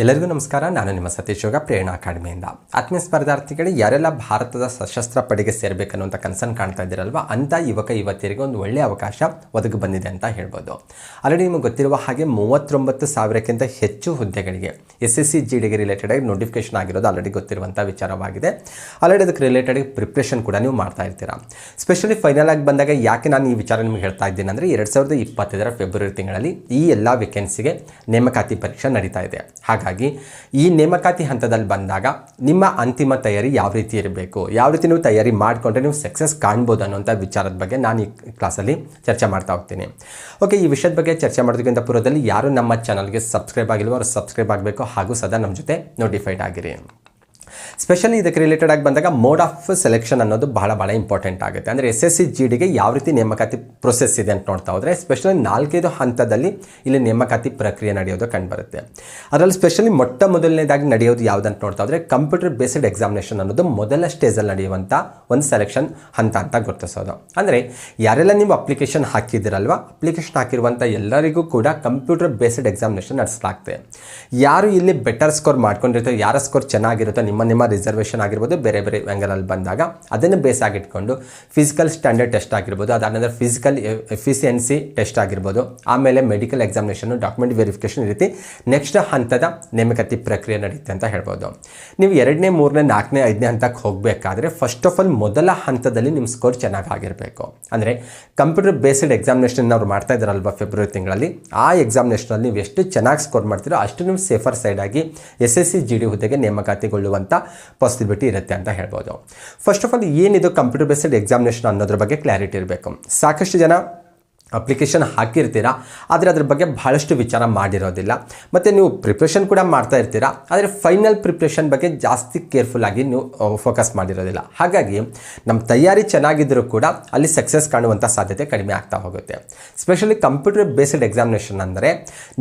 ಎಲ್ಲರಿಗೂ ನಮಸ್ಕಾರ. ನಾನು ನಿಮ್ಮ ಸತೀಶ್ ಯೋಗ ಪ್ರೇರಣಾ ಅಕಾಡೆಮಿಯಿಂದ. ಆತ್ಮೀಯ ಸ್ಪರ್ಧಾರ್ಥಿಗಳು ಯಾರೆಲ್ಲ ಭಾರತದ ಸಶಸ್ತ್ರ ಪಡೆಗೆ ಸೇರಬೇಕನ್ನುವಂಥ ಕನಸನ್ನು ಕಾಣ್ತಾ ಇದ್ದೀರಲ್ವ, ಅಂಥ ಯುವಕ ಯುವತಿಯರಿಗೆ ಒಂದು ಒಳ್ಳೆಯ ಅವಕಾಶ ಒದಗಿ ಬಂದಿದೆ ಅಂತ ಹೇಳ್ಬೋದು. ಆಲ್ರೆಡಿ ನಿಮಗೆ ಗೊತ್ತಿರುವ ಹಾಗೆ 39,000ಕ್ಕಿಂತ ಹೆಚ್ಚು ಹುದ್ದೆಗಳಿಗೆ SSC GDಗೆ ರಿಲೇಟೆಡ್ ಆಗಿ ನೋಟಿಫಿಕೇಶನ್ ಆಗಿರೋದು ಆಲ್ರೆಡಿ ಗೊತ್ತಿರುವಂಥ ವಿಚಾರವಾಗಿದೆ. ಆಲ್ರೆಡಿ ಅದಕ್ಕೆ ರಿಲೇಟೆಡ್ ಪ್ರಿಪ್ರೇಷನ್ ಕೂಡ ನೀವು ಮಾಡ್ತಾ ಇರ್ತೀರಾ. ಸ್ಪೆಷಲಿ ಫೈನಲ್ ಆಗಿ ಬಂದಾಗ ಯಾಕೆ ನಾನು ಈ ವಿಚಾರ ನಿಮಗೆ ಹೇಳ್ತಾ ಇದ್ದೀನಿ ಅಂದರೆ 2025 ಫೆಬ್ರವರಿ ತಿಂಗಳಲ್ಲಿ ಈ ಎಲ್ಲ ವೇಕೆನ್ಸಿಗೆ ನೇಮಕಾತಿ ಪರೀಕ್ಷೆ ನಡೀತಾ ಇದೆ. ಹಾಗಾಗಿ ಈ ನೇಮಕಾತಿ ಹಂತದಲ್ಲಿ ಬಂದಾಗ ನಿಮ್ಮ ಅಂತಿಮ ತಯಾರಿ ಯಾವ ರೀತಿ ಇರಬೇಕು, ಯಾವ ರೀತಿ ನೀವು ತಯಾರಿ ಮಾಡಿಕೊಂಡ್ರೆ ನೀವು ಸಕ್ಸಸ್ ಕಾಣ್ಬೋದು ಅನ್ನೋಂಥ ವಿಚಾರದ ಬಗ್ಗೆ ನಾನು ಈ ಕ್ಲಾಸಲ್ಲಿ ಚರ್ಚೆ ಮಾಡ್ತಾ ಹೋಗ್ತೀನಿ. ಓಕೆ, ಈ ವಿಷಯದ ಬಗ್ಗೆ ಚರ್ಚೆ ಮಾಡೋದಕ್ಕಿಂತ ಪೂರ್ವದಲ್ಲಿ ಯಾರು ನಮ್ಮ ಚಾನಲ್ಗೆ ಸಬ್ಸ್ಕ್ರೈಬ್ ಆಗಿಲ್ವೋ ಅವರು ಸಬ್ಸ್ಕ್ರೈಬ್ ಆಗಬೇಕು, ಹಾಗೂ ಸದಾ ನಮ್ಮ ಜೊತೆ ನೋಟಿಫೈಡ್ ಆಗಿರಿ. ಸ್ಪೆಷಲಿ ಇದಕ್ಕೆ ರಿಲೇಟೆಡ್ ಆಗಿ ಬಂದಾಗ ಮೋಡ್ ಆಫ್ ಸೆಲೆಕ್ಷನ್ ಅನ್ನೋದು ಬಹಳ ಇಂಪಾರ್ಟೆಂಟ್ ಆಗುತ್ತೆ. ಅಂದರೆ SSC GDಗೆ ಯಾವ ರೀತಿ ನೇಮಕಾತಿ ಪ್ರೊಸೆಸ್ ಇದೆ ಅಂತ ನೋಡ್ತಾ ಹೋದರೆ ಸ್ಪೆಷಲಿ 4-5 ಹಂತದಲ್ಲಿ ಇಲ್ಲಿ ನೇಮಕಾತಿ ಪ್ರಕ್ರಿಯೆ ನಡೆಯೋದು ಕಂಡುಬರುತ್ತೆ. ಅದರಲ್ಲಿ ಸ್ಪೆಷಲಿ ಮೊದಲನೇದಾಗಿ ನಡೆಯೋದು ಯಾವುದಂತ ನೋಡ್ತಾ ಹೋದರೆ ಕಂಪ್ಯೂಟರ್ ಬೇಸ್ಡ್ ಎಕ್ಸಾಮಿನೇಷನ್ ಅನ್ನೋದು ಮೊದಲ ಸ್ಟೇಜಲ್ಲಿ ನಡೆಯುವಂಥ ಒಂದು ಸೆಲೆಕ್ಷನ್ ಹಂತ ಅಂತ ಗುರುತಿಸೋದು. ಅಂದರೆ ಯಾರೆಲ್ಲ ನೀವು ಅಪ್ಲಿಕೇಶನ್ ಹಾಕಿದ್ದೀರಲ್ವ, ಅಪ್ಲಿಕೇಶನ್ ಹಾಕಿರುವಂಥ ಎಲ್ಲರಿಗೂ ಕೂಡ ಕಂಪ್ಯೂಟರ್ ಬೇಸ್ಡ್ ಎಕ್ಸಾಮಿನೇಷನ್ ನಡೆಸಲಾಗ್ತದೆ. ಯಾರು ಇಲ್ಲಿ ಬೆಟರ್ ಸ್ಕೋರ್ ಮಾಡ್ಕೊಂಡಿರ್ತಾರೆ, ಯಾರ ಸ್ಕೋರ್ ಚೆನ್ನಾಗಿರುತ್ತೋ, ನಿಮ್ಮ ರಿಸರ್ವೇಷನ್ ಆಗಿರ್ಬೋದು, ಬೇರೆ ಆ್ಯಂಗಲಲ್ಲಿ ಬಂದಾಗ ಅದನ್ನು ಬೇಸ್ ಆಗಿಟ್ಕೊಂಡು ಫಿಸಿಕಲ್ ಸ್ಟ್ಯಾಂಡರ್ಡ್ ಟೆಸ್ಟ್ ಆಗಿರ್ಬೋದು, ಅದಾದ ಫಿಸಿಕಲ್ ಎಫಿಷಿಯನ್ಸಿ ಟೆಸ್ಟ್ ಆಗಿರ್ಬೋದು, ಆಮೇಲೆ ಮೆಡಿಕಲ್ ಎಕ್ಸಾಮಿನೇಷನ್, ಡಾಕ್ಯುಮೆಂಟ್ ವೆರಿಫಿಕೇಷನ್, ಈ ರೀತಿ ನೆಕ್ಸ್ಟ್ ಹಂತದ ನೇಮಕಾತಿ ಪ್ರಕ್ರಿಯೆ ನಡೆಯುತ್ತೆ ಅಂತ ಹೇಳ್ಬೋದು. ನೀವು 2ನೇ, 3ನೇ, 4ನೇ, 5ನೇ ಹಂತಕ್ಕೆ ಹೋಗಬೇಕಾದ್ರೆ ಫಸ್ಟ್ ಆಫ್ ಆಲ್ ಮೊದಲ ಹಂತದಲ್ಲಿ ನಿಮ್ಮ ಸ್ಕೋರ್ ಚೆನ್ನಾಗಿರಬೇಕು. ಅಂದರೆ ಕಂಪ್ಯೂಟರ್ ಬೇಸ್ಡ್ ಎಕ್ಸಾಮಿನೇಷನ್ ಅವ್ರು ಮಾಡ್ತಾ ಇದ್ದಾರಲ್ವ ಫೆಬ್ರವರಿ ತಿಂಗಳಲ್ಲಿ, ಆ ಎಕ್ಸಾಮಿನೇಷನಲ್ಲಿ ನೀವು ಎಷ್ಟು ಚೆನ್ನಾಗಿ ಸ್ಕೋರ್ ಮಾಡ್ತೀರೋ ಅಷ್ಟು ನೀವು ಸೇಫರ್ ಸೈಡ್ ಆಗಿ SSC GD ಹುದ್ದೆಗೆ ನೇಮಕಾತಿಗೊಳ್ಳುವಂಥ ಪಾಸಿಬಿಲಿಟಿ ಇರುತ್ತೆ ಅಂತ ಹೇಳ್ಬೋದು. ಫಸ್ಟ್ ಆಫ್ ಆಲ್ ಏನಿದು ಕಂಪ್ಯೂಟರ್ ಬೇಸ್ಡ್ ಎಕ್ಸಾಮಿನೇಷನ್ ಅನ್ನೋದ್ರ ಬಗ್ಗೆ ಕ್ಲಾರಿಟಿ ಇರಬೇಕು. ಸಾಕಷ್ಟು ಜನ ಅಪ್ಲಿಕೇಶನ್ ಹಾಕಿರ್ತೀರಾ, ಆದರೆ ಅದ್ರ ಬಗ್ಗೆ ಬಹಳಷ್ಟು ವಿಚಾರ ಮಾಡಿರೋದಿಲ್ಲ, ಮತ್ತು ನೀವು ಪ್ರಿಪ್ರೇಷನ್ ಕೂಡ ಮಾಡ್ತಾ ಇರ್ತೀರಾ, ಆದರೆ ಫೈನಲ್ ಪ್ರಿಪ್ರೇಷನ್ ಬಗ್ಗೆ ಜಾಸ್ತಿ ಕೇರ್ಫುಲ್ಲಾಗಿ ನೀವು ಫೋಕಸ್ ಮಾಡಿರೋದಿಲ್ಲ. ಹಾಗಾಗಿ ನಮ್ಮ ತಯಾರಿ ಚೆನ್ನಾಗಿದ್ದರೂ ಕೂಡ ಅಲ್ಲಿ ಸಕ್ಸಸ್ ಕಾಣುವಂಥ ಸಾಧ್ಯತೆ ಕಡಿಮೆ ಆಗ್ತಾ ಹೋಗುತ್ತೆ. ಸ್ಪೆಷಲಿ ಕಂಪ್ಯೂಟರ್ ಬೇಸ್ಡ್ ಎಕ್ಸಾಮಿನೇಷನ್ ಅಂದರೆ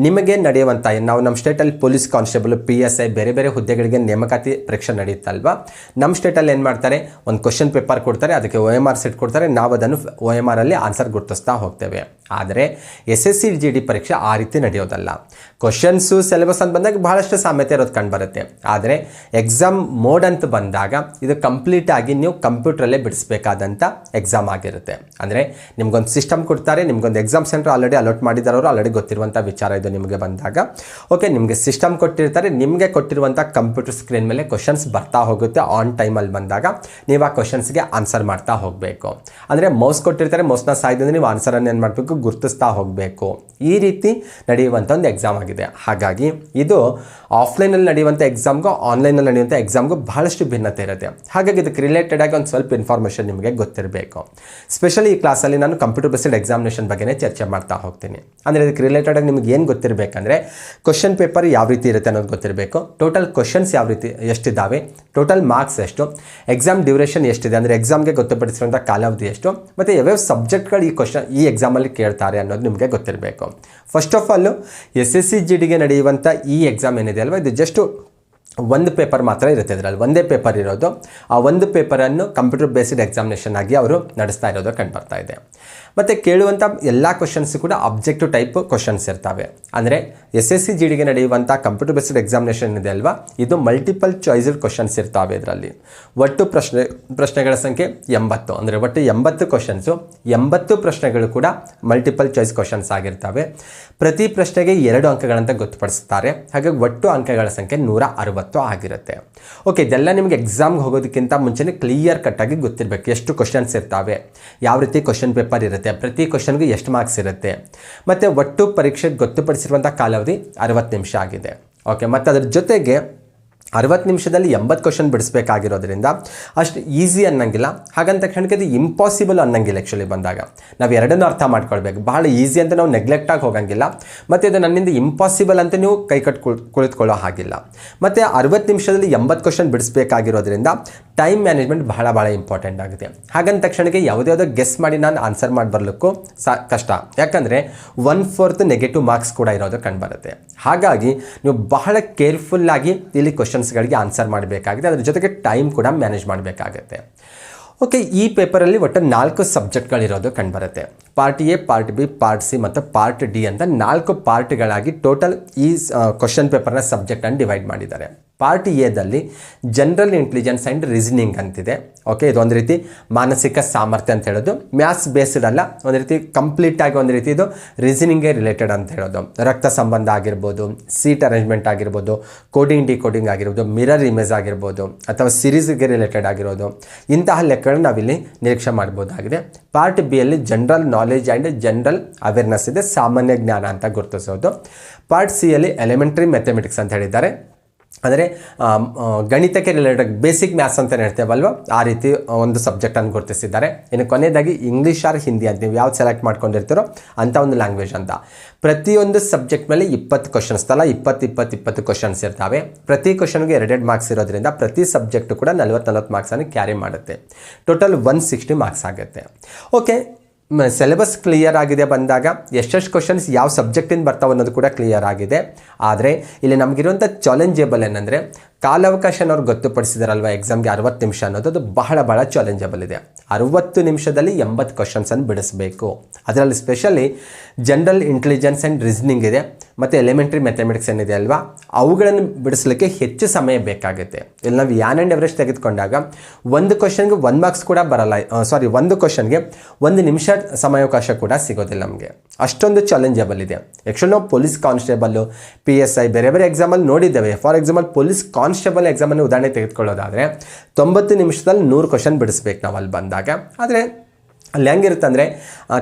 ನಿಮಗೆ ನಡೆಯುವಂಥ, ನಾವು ನಮ್ಮ ಸ್ಟೇಟಲ್ಲಿ ಪೊಲೀಸ್ ಕಾನ್ಸ್ಟೇಬಲ್, PSI ಬೇರೆ ಹುದ್ದೆಗಳಿಗೆ ನೇಮಕಾತಿ ಪರೀಕ್ಷೆ ನಡೆಯುತ್ತಲ್ವ, ನಮ್ಮ ಸ್ಟೇಟಲ್ಲಿ ಏನು ಮಾಡ್ತಾರೆ, ಒಂದು ಕ್ವಶನ್ ಪೇಪರ್ ಕೊಡ್ತಾರೆ, ಅದಕ್ಕೆ OMR ಸೆಟ್ ಕೊಡ್ತಾರೆ, ನಾವು ಅದನ್ನು OMR ಅಲ್ಲಿ ಆನ್ಸರ್ ಗುರುತಿಸ್ತಾ ಹೋಗ್ತೇವೆ. ಆದರೆ SSC GD ಪರೀಕ್ಷೆ ಆ ರೀತಿ ನಡೆಯೋದಲ್ಲ. ಕ್ವಶನ್ಸು ಸಿಲೆಬಸ್ ಅಂತ ಬಂದಾಗ ಬಹಳಷ್ಟು ಸಾಮ್ಯತೆ ಇರೋದು ಕಂಡುಬರುತ್ತೆ. ಆದರೆ ಎಕ್ಸಾಮ್ ಮೋಡ್ ಅಂತ ಬಂದಾಗ ಇದು ಕಂಪ್ಲೀಟ್ ಆಗಿ ನೀವು ಕಂಪ್ಯೂಟ್ರಲ್ಲೇ ಬಿಡಿಸ್ಬೇಕಾದಂಥ ಎಕ್ಸಾಮ್ ಆಗಿರುತ್ತೆ. ಅಂದರೆ ನಿಮ್ಗೊಂದು ಸಿಸ್ಟಮ್ ಕೊಡ್ತಾರೆ, ನಿಮ್ಗೊಂದು ಎಕ್ಸಾಮ್ ಸೆಂಟರ್ ಆಲ್ರೆಡಿ ಅಲಾಟ್ ಮಾಡಿದಾರವರು, ಆಲ್ರೆಡಿ ಗೊತ್ತಿರುವಂಥ ವಿಚಾರ ಇದು ನಿಮಗೆ ಬಂದಾಗ. ಓಕೆ, ನಿಮಗೆ ಸಿಸ್ಟಮ್ ಕೊಟ್ಟಿರ್ತಾರೆ, ನಿಮಗೆ ಕೊಟ್ಟಿರುವಂಥ ಕಂಪ್ಯೂಟರ್ ಸ್ಕ್ರೀನ್ ಮೇಲೆ ಕ್ವಶನ್ಸ್ ಬರ್ತಾ ಹೋಗುತ್ತೆ. ಆನ್ ಟೈಮಲ್ಲಿ ಬಂದಾಗ ನೀವು ಆ ಕ್ವಶನ್ಸ್ಗೆ ಆನ್ಸರ್ ಮಾಡ್ತಾ ಹೋಗಬೇಕು. ಅಂದರೆ ಮೌಸ್ ಕೊಟ್ಟಿರ್ತಾರೆ, ಮೌಸ್ನ ಸಾಯ್ದಂದ್ರೆ ನೀವು ಆನ್ಸರನ್ನು ಏನು ಮಾಡಬೇಕು, ಗುರುತಿಸ್ತಾ ಹೋಗಬೇಕು. ಈ ರೀತಿ ನಡೆಯುವಂಥ ಒಂದು ಎಕ್ಸಾಮ್ ಆಗಿದೆ. ಹಾಗಾಗಿ ಇದು ಆಫ್ಲೈನಲ್ಲಿ ನಡೆಯುವಂಥ ಎಕ್ಸಾಮ್ಗೂ ಆನ್ಲೈನಲ್ಲಿ ನಡೆಯುವಂಥ ಎಕ್ಸಾಮ್ಗೂ ಬಹಳಷ್ಟು ಭಿನ್ನತೆ ಇರುತ್ತೆ. ಹಾಗಾಗಿ ಇದಕ್ಕೆ ರಿಲೇಟೆಡ್ ಆಗಿ ಒಂದು ಸ್ವಲ್ಪ ಇನ್ಫಾರ್ಮೇಷನ್ ನಿಮಗೆ ಗೊತ್ತಿರಬೇಕು. ಸ್ಪೆಷಲಿ ಈ ಕ್ಲಾಸಲ್ಲಿ ನಾನು ಕಂಪ್ಯೂಟರ್ ಬೇಸ್ಡ್ ಎಕ್ಸಾಮಿನೇಷನ್ ಬಗ್ಗೆನೇ ಚರ್ಚೆ ಮಾಡ್ತಾ ಹೋಗ್ತೀನಿ. ಅಂದರೆ ಇದಕ್ಕೆ ರಿಲೇಟೆಡ್ ಆಗಿ ನಿಮಗೆ ಏನು ಗೊತ್ತಿರಬೇಕಂದ್ರೆ ಕ್ವಶನ್ ಪೇಪರ್ ಯಾವ ರೀತಿ ಇರುತ್ತೆ ಅನ್ನೋದು ಗೊತ್ತಿರಬೇಕು, ಟೋಟಲ್ ಕ್ವಶನ್ಸ್ ಯಾವ ರೀತಿ ಎಷ್ಟಿದ್ದಾವೆ, ಟೋಟಲ್ ಮಾರ್ಕ್ಸ್ ಎಷ್ಟು, ಎಕ್ಸಾಮ್ ಡ್ಯೂರೇಷನ್ ಎಷ್ಟಿದೆ, ಅಂದರೆ ಎಕ್ಸಾಮ್ಗೆ ಗೊತ್ತುಪಡಿಸಿರುವಂಥ ಕಾಲಾವಧಿ ಎಷ್ಟು, ಮತ್ತು ಯಾವ್ಯಾವ ಸಬ್ಜೆಕ್ಟ್ಗಳು ಈ ಎಕ್ಸಾಮಲ್ಲಿ ಕೇಳ್ತಾರೆ ಅನ್ನೋದು ನಿಮಗೆ ಗೊತ್ತಿರಬೇಕು. ಫಸ್ಟ್ ಆಫ್ ಆಲ್ SSC GDಗೆ ನಡೆಯುವಂಥ ಈ ಎಕ್ಸಾಮ್ ಏನಿದೆ ಅಲ್ವಾ, ಇದು ಜಸ್ಟ್ ಒಂದು ಪೇಪರ್ ಮಾತ್ರ ಇರುತ್ತೆ. ಇದರಲ್ಲಿ ಒಂದೇ ಪೇಪರ್ ಇರೋದು. ಆ ಒಂದು ಪೇಪರನ್ನು ಕಂಪ್ಯೂಟರ್ ಬೇಸ್ಡ್ ಎಕ್ಸಾಮಿನೇಷನ್ ಆಗಿ ಅವರು ನಡೆಸ್ತಾ ಇರೋದು ಕಂಡುಬರ್ತಾ ಇದೆ. ಮತ್ತು ಕೇಳುವಂಥ ಎಲ್ಲ ಕ್ವಶನ್ಸ್ ಕೂಡ ಅಬ್ಜೆಕ್ಟಿವ್ ಟೈಪ್ ಕ್ವಶನ್ಸ್ ಇರ್ತವೆ. ಅಂದರೆ SSC GDಗೆ ನಡೆಯುವಂಥ ಕಂಪ್ಯೂಟರ್ ಬೇಸ್ಡ್ ಎಕ್ಸಾಮಿನೇಷನ್ ಇದೆ ಅಲ್ವಾ, ಇದು ಮಲ್ಟಿಪಲ್ ಚಾಯ್ಸ್ಡ್ ಕ್ವಶನ್ಸ್ ಇರ್ತವೆ. ಇದರಲ್ಲಿ ಒಟ್ಟು ಪ್ರಶ್ನೆಗಳ ಸಂಖ್ಯೆ 80. ಅಂದರೆ ಒಟ್ಟು 80 ಕ್ವಶನ್ಸು, 80 ಪ್ರಶ್ನೆಗಳು ಕೂಡ ಮಲ್ಟಿಪಲ್ ಚಾಯ್ಸ್ ಕ್ವಶನ್ಸ್ ಆಗಿರ್ತವೆ. ಪ್ರತಿ ಪ್ರಶ್ನೆಗೆ 2 ಅಂಕಗಳಂತ ಗೊತ್ತುಪಡಿಸ್ತಾರೆ. ಹಾಗಾಗಿ ಒಟ್ಟು ಅಂಕಗಳ ಸಂಖ್ಯೆ 160 ಆಗಿರುತ್ತೆ. ಓಕೆ, ಇದೆಲ್ಲ ನಿಮಗೆ ಎಕ್ಸಾಮ್ಗೆ ಹೋಗೋದಕ್ಕಿಂತ ಮುಂಚೆನೇ ಕ್ಲಿಯರ್ ಕಟ್ಟಾಗಿ ಗೊತ್ತಿರಬೇಕು. ಎಷ್ಟು ಕ್ವಶನ್ಸ್ ಇರ್ತವೆ, ಯಾವ ರೀತಿ ಕ್ವಶನ್ ಪೇಪರ್ ಇರುತ್ತೆ, ಪ್ರತಿ ಕ್ವಶನ್ಗೂ ಎಷ್ಟು ಮಾರ್ಕ್ಸ್ ಇರುತ್ತೆ, ಮತ್ತು ಒಟ್ಟು ಪರೀಕ್ಷೆಗೆ ಗೊತ್ತುಪಡಿಸಿರುವಂಥ ಕಾಲಾವಧಿ 60 ನಿಮಿಷ ಆಗಿದೆ. ಓಕೆ, ಮತ್ತು ಅದರ ಜೊತೆಗೆ 60 ನಿಮಿಷದಲ್ಲಿ 80 ಕ್ವಶನ್ ಬಿಡಿಸ್ಬೇಕಾಗಿರೋದ್ರಿಂದ ಅಷ್ಟು ಈಸಿ ಅನ್ನಂಗಿಲ್ಲ. ಹಾಗಂತ ತಕ್ಷಣಕ್ಕೆ ಇದು ಇಂಪಾಸಿಬಲ್ ಅನ್ನಂಗಿಲ್ಲ. ಆ್ಯಕ್ಚುಲಿ ಬಂದಾಗ ನಾವು ಎರಡನ್ನೂ ಅರ್ಥ ಮಾಡ್ಕೊಳ್ಬೇಕು. ಬಹಳ ಈಸಿ ಅಂತ ನಾವು ನೆಗ್ಲೆಕ್ಟಾಗಿ ಹೋಗಂಗಿಲ್ಲ, ಮತ್ತು ಇದು ನನ್ನಿಂದ ಇಂಪಾಸಿಬಲ್ ಅಂತ ನೀವು ಕೈ ಕುಳಿತುಕೊಳ್ಳೋ ಹಾಗಿಲ್ಲ. ಮತ್ತು 60 ನಿಮಿಷದಲ್ಲಿ 80 ಕ್ವಶನ್ ಬಿಡಿಸ್ಬೇಕಾಗಿರೋದ್ರಿಂದ ಟೈಮ್ ಮ್ಯಾನೇಜ್ಮೆಂಟ್ ಬಹಳ ಇಂಪಾರ್ಟೆಂಟ್ ಆಗುತ್ತೆ. ಹಾಗಂತ ತಕ್ಷಣಕ್ಕೆ ಯಾವುದ್ಯಾವುದೋ ಗೆಸ್ ಮಾಡಿ ನಾನು ಆನ್ಸರ್ ಮಾಡಿ ಬರಲಿಕ್ಕೂ ಕಷ್ಟ. ಯಾಕಂದರೆ 1/4 ನೆಗೆಟಿವ್ ಮಾರ್ಕ್ಸ್ ಕೂಡ ಇರೋದು ಕಂಡುಬರುತ್ತೆ. ಹಾಗಾಗಿ ನೀವು ಬಹಳ ಕೇರ್ಫುಲ್ಲಾಗಿ ಇಲ್ಲಿ ಕ್ವಶನ್ಸ್ಗಳಿಗೆ ಆನ್ಸರ್ ಮಾಡಬೇಕಾಗಿದೆ. ಅದ್ರ ಜೊತೆಗೆ ಟೈಮ್ ಕೂಡ ಮ್ಯಾನೇಜ್ ಮಾಡಬೇಕಾಗುತ್ತೆ. ಓಕೆ, ಈ ಪೇಪರಲ್ಲಿ ಒಟ್ಟು 4 ಸಬ್ಜೆಕ್ಟ್ಗಳಿರೋದು ಕಂಡುಬರುತ್ತೆ. Part A, part B, part C ಮತ್ತು ಪಾರ್ಟ್ ಡಿ ಅಂತ 4 ಪಾರ್ಟ್ಗಳಾಗಿ ಟೋಟಲ್ ಈ ಕ್ವಶನ್ ಪೇಪರ್ನ ಸಬ್ಜೆಕ್ಟನ್ನು ಡಿವೈಡ್ ಮಾಡಿದ್ದಾರೆ. ಪಾರ್ಟ್ ಎದಲ್ಲಿ ಜನರಲ್ ಇಂಟೆಲಿಜೆನ್ಸ್ ಆ್ಯಂಡ್ ರೀಸನಿಂಗ್ ಅಂತಿದೆ. ಓಕೆ, ಇದು ಒಂದು ರೀತಿ ಮಾನಸಿಕ ಸಾಮರ್ಥ್ಯ ಅಂತ ಹೇಳೋದು. ಮ್ಯಾಥ್ಸ್ ಬೇಸ್ಡ್ ಅಲ್ಲ, ಒಂದು ರೀತಿ ಕಂಪ್ಲೀಟಾಗಿ ಒಂದು ರೀತಿ ಇದು ರೀಸನಿಂಗ್ಗೆ ರಿಲೇಟೆಡ್ ಅಂತ ಹೇಳೋದು. ರಕ್ತ ಸಂಬಂಧ ಆಗಿರ್ಬೋದು, ಸೀಟ್ ಅರೇಂಜ್ಮೆಂಟ್ ಆಗಿರ್ಬೋದು, ಕೋಡಿಂಗ್ ಡಿಕೋಡಿಂಗ್ ಆಗಿರ್ಬೋದು, ಮಿರರ್ ಇಮೇಜ್ ಆಗಿರ್ಬೋದು, ಅಥವಾ ಸಿರೀಸ್ಗೆ ರಿಲೇಟೆಡ್ ಆಗಿರೋದು, ಇಂತಹ ಲೆಕ್ಕಗಳನ್ನ ನಾವಿಲ್ಲಿ ನಿರೀಕ್ಷೆ ಮಾಡ್ಬೋದಾಗಿದೆ. ಪಾರ್ಟ್ ಬಿಯಲ್ಲಿ general knowledge and general awareness ಇದೆ, ಸಾಮಾನ್ಯ ಜ್ಞಾನ ಅಂತ ಗುರುತಿಸೋದು. ಪಾರ್ಟ್ ಸಿಯಲ್ಲಿ ಎಲಿಮೆಂಟ್ರಿ ಮ್ಯಾಥಮೆಟಿಕ್ಸ್ ಅಂತ ಹೇಳಿದ್ದಾರೆ, ಅಂದರೆ ಗಣಿತಕ್ಕೆ ರಿಲೇಟೆಡ್ ಬೇಸಿಕ್ ಮ್ಯಾಥ್ಸ್ ಅಂತ ಹೇಳ್ತೇವಲ್ವ, ಆ ರೀತಿ ಒಂದು ಸಬ್ಜೆಕ್ಟನ್ನು ಗುರುತಿಸಿದ್ದಾರೆ. ಇನ್ನು ಕೊನೆಯದಾಗಿ ಇಂಗ್ಲೀಷ್ ಆರ್ ಹಿಂದಿ ಅಂತ ನೀವು ಯಾವ್ದು ಸೆಲೆಕ್ಟ್ ಮಾಡ್ಕೊಂಡಿರ್ತೀರೋ ಅಂಥ ಒಂದು ಲ್ಯಾಂಗ್ವೇಜ್ ಅಂತ. ಪ್ರತಿಯೊಂದು ಸಬ್ಜೆಕ್ಟ್ ಮೇಲೆ 20 ಕ್ವಶನ್ಸ್ ಅಲ್ಲ, 20 ಕ್ವಶನ್ಸ್ ಇರ್ತವೆ. ಪ್ರತಿ ಕ್ವಶನ್ಗೆ 2 ಮಾರ್ಕ್ಸ್ ಇರೋದ್ರಿಂದ ಪ್ರತಿ ಸಬ್ಜೆಕ್ಟು ಕೂಡ 40 ಮಾರ್ಕ್ಸನ್ನು ಕ್ಯಾರಿ ಮಾಡುತ್ತೆ. ಟೋಟಲ್ 160 ಮಾರ್ಕ್ಸ್ ಆಗುತ್ತೆ. ಓಕೆ, ಸಿಲೆಬಸ್ ಕ್ಲಿಯರ್ ಆಗಿದೆ ಬಂದಾಗ ಎಷ್ಟೆಷ್ಟು ಕ್ವಶನ್ಸ್ ಯಾವ ಸಬ್ಜೆಕ್ಟಿಂದ ಬರ್ತಾವೆ ಅನ್ನೋದು ಕೂಡ ಕ್ಲಿಯರ್ ಆಗಿದೆ. ಆದರೆ ಇಲ್ಲಿ ನಮಗಿರುವಂಥ ಚಾಲೆಂಜೇಬಲ್ ಏನಂದರೆ ಕಾಲಾವಕಾಶನ ಅವ್ರು ಗೊತ್ತುಪಡಿಸಿದಾರಲ್ವ, ಎಕ್ಸಾಮ್ಗೆ 60 ನಿಮಿಷ ಅನ್ನೋದು ಅದು ಬಹಳ ಚಾಲೆಂಜಬಲ್ ಇದೆ. 60 ನಿಮಿಷದಲ್ಲಿ 80 ಕ್ವಶನ್ಸನ್ನು ಬಿಡಿಸಬೇಕು. ಅದರಲ್ಲಿ specially general intelligence and reasoning ಇದೆ ಮತ್ತು ಎಲಿಮೆಂಟ್ರಿ ಮ್ಯಾಥಮೆಟಿಕ್ಸ್ ಏನಿದೆ ಅಲ್ವಾ, ಅವುಗಳನ್ನು ಬಿಡಿಸಲಿಕ್ಕೆ ಹೆಚ್ಚು ಸಮಯ ಬೇಕಾಗುತ್ತೆ. ಇಲ್ಲಿ ನಾವು ಯಾನ್ ಆ್ಯಂಡ್ ಎವರೇಜ್ ತೆಗೆದುಕೊಂಡಾಗ ಒಂದು ಕ್ವಶನ್ಗೆ 1 ಮಾರ್ಕ್ಸ್ ಕೂಡ ಬರಲ್ಲ, ಒಂದು ಕ್ವಶನ್ಗೆ 1 ನಿಮಿಷ ಸಮಯಾವಕಾಶ ಕೂಡ ಸಿಗೋದಿಲ್ಲ ನಮಗೆ. ಅಷ್ಟೊಂದು ಚಾಲೆಂಜಬಲ್ ಇದೆ. ಆ್ಯಕ್ಚುಲಿ ನಾವು ಪೊಲೀಸ್ ಕಾನ್ಸ್ಟೇಬಲ್ಲು, PSI ಬೇರೆ ಎಕ್ಸಾಮಲ್ಲಿ ನೋಡಿದ್ದೇವೆ. ಫಾರ್ ಎಕ್ಸಾಂಪಲ್ ಪೊಲೀಸ್ ಕಾನ್ಸ್ಟೇಬಲ್ ಎಕ್ಸಾಮನ್ನು ಉದಾಹರಣೆ ತೆಗೆದುಕೊಳ್ಳೋದಾದರೆ 90 ನಿಮಿಷದಲ್ಲಿ 100 ಕ್ವಶನ್ ಬಿಡಿಸ್ಬೇಕು ನಾವು ಅಲ್ಲಿ ಬಂದಾಗ. ಆದರೆ ಅಲ್ಲಿ ಹೆಂಗಿರುತ್ತೆ ಅಂದರೆ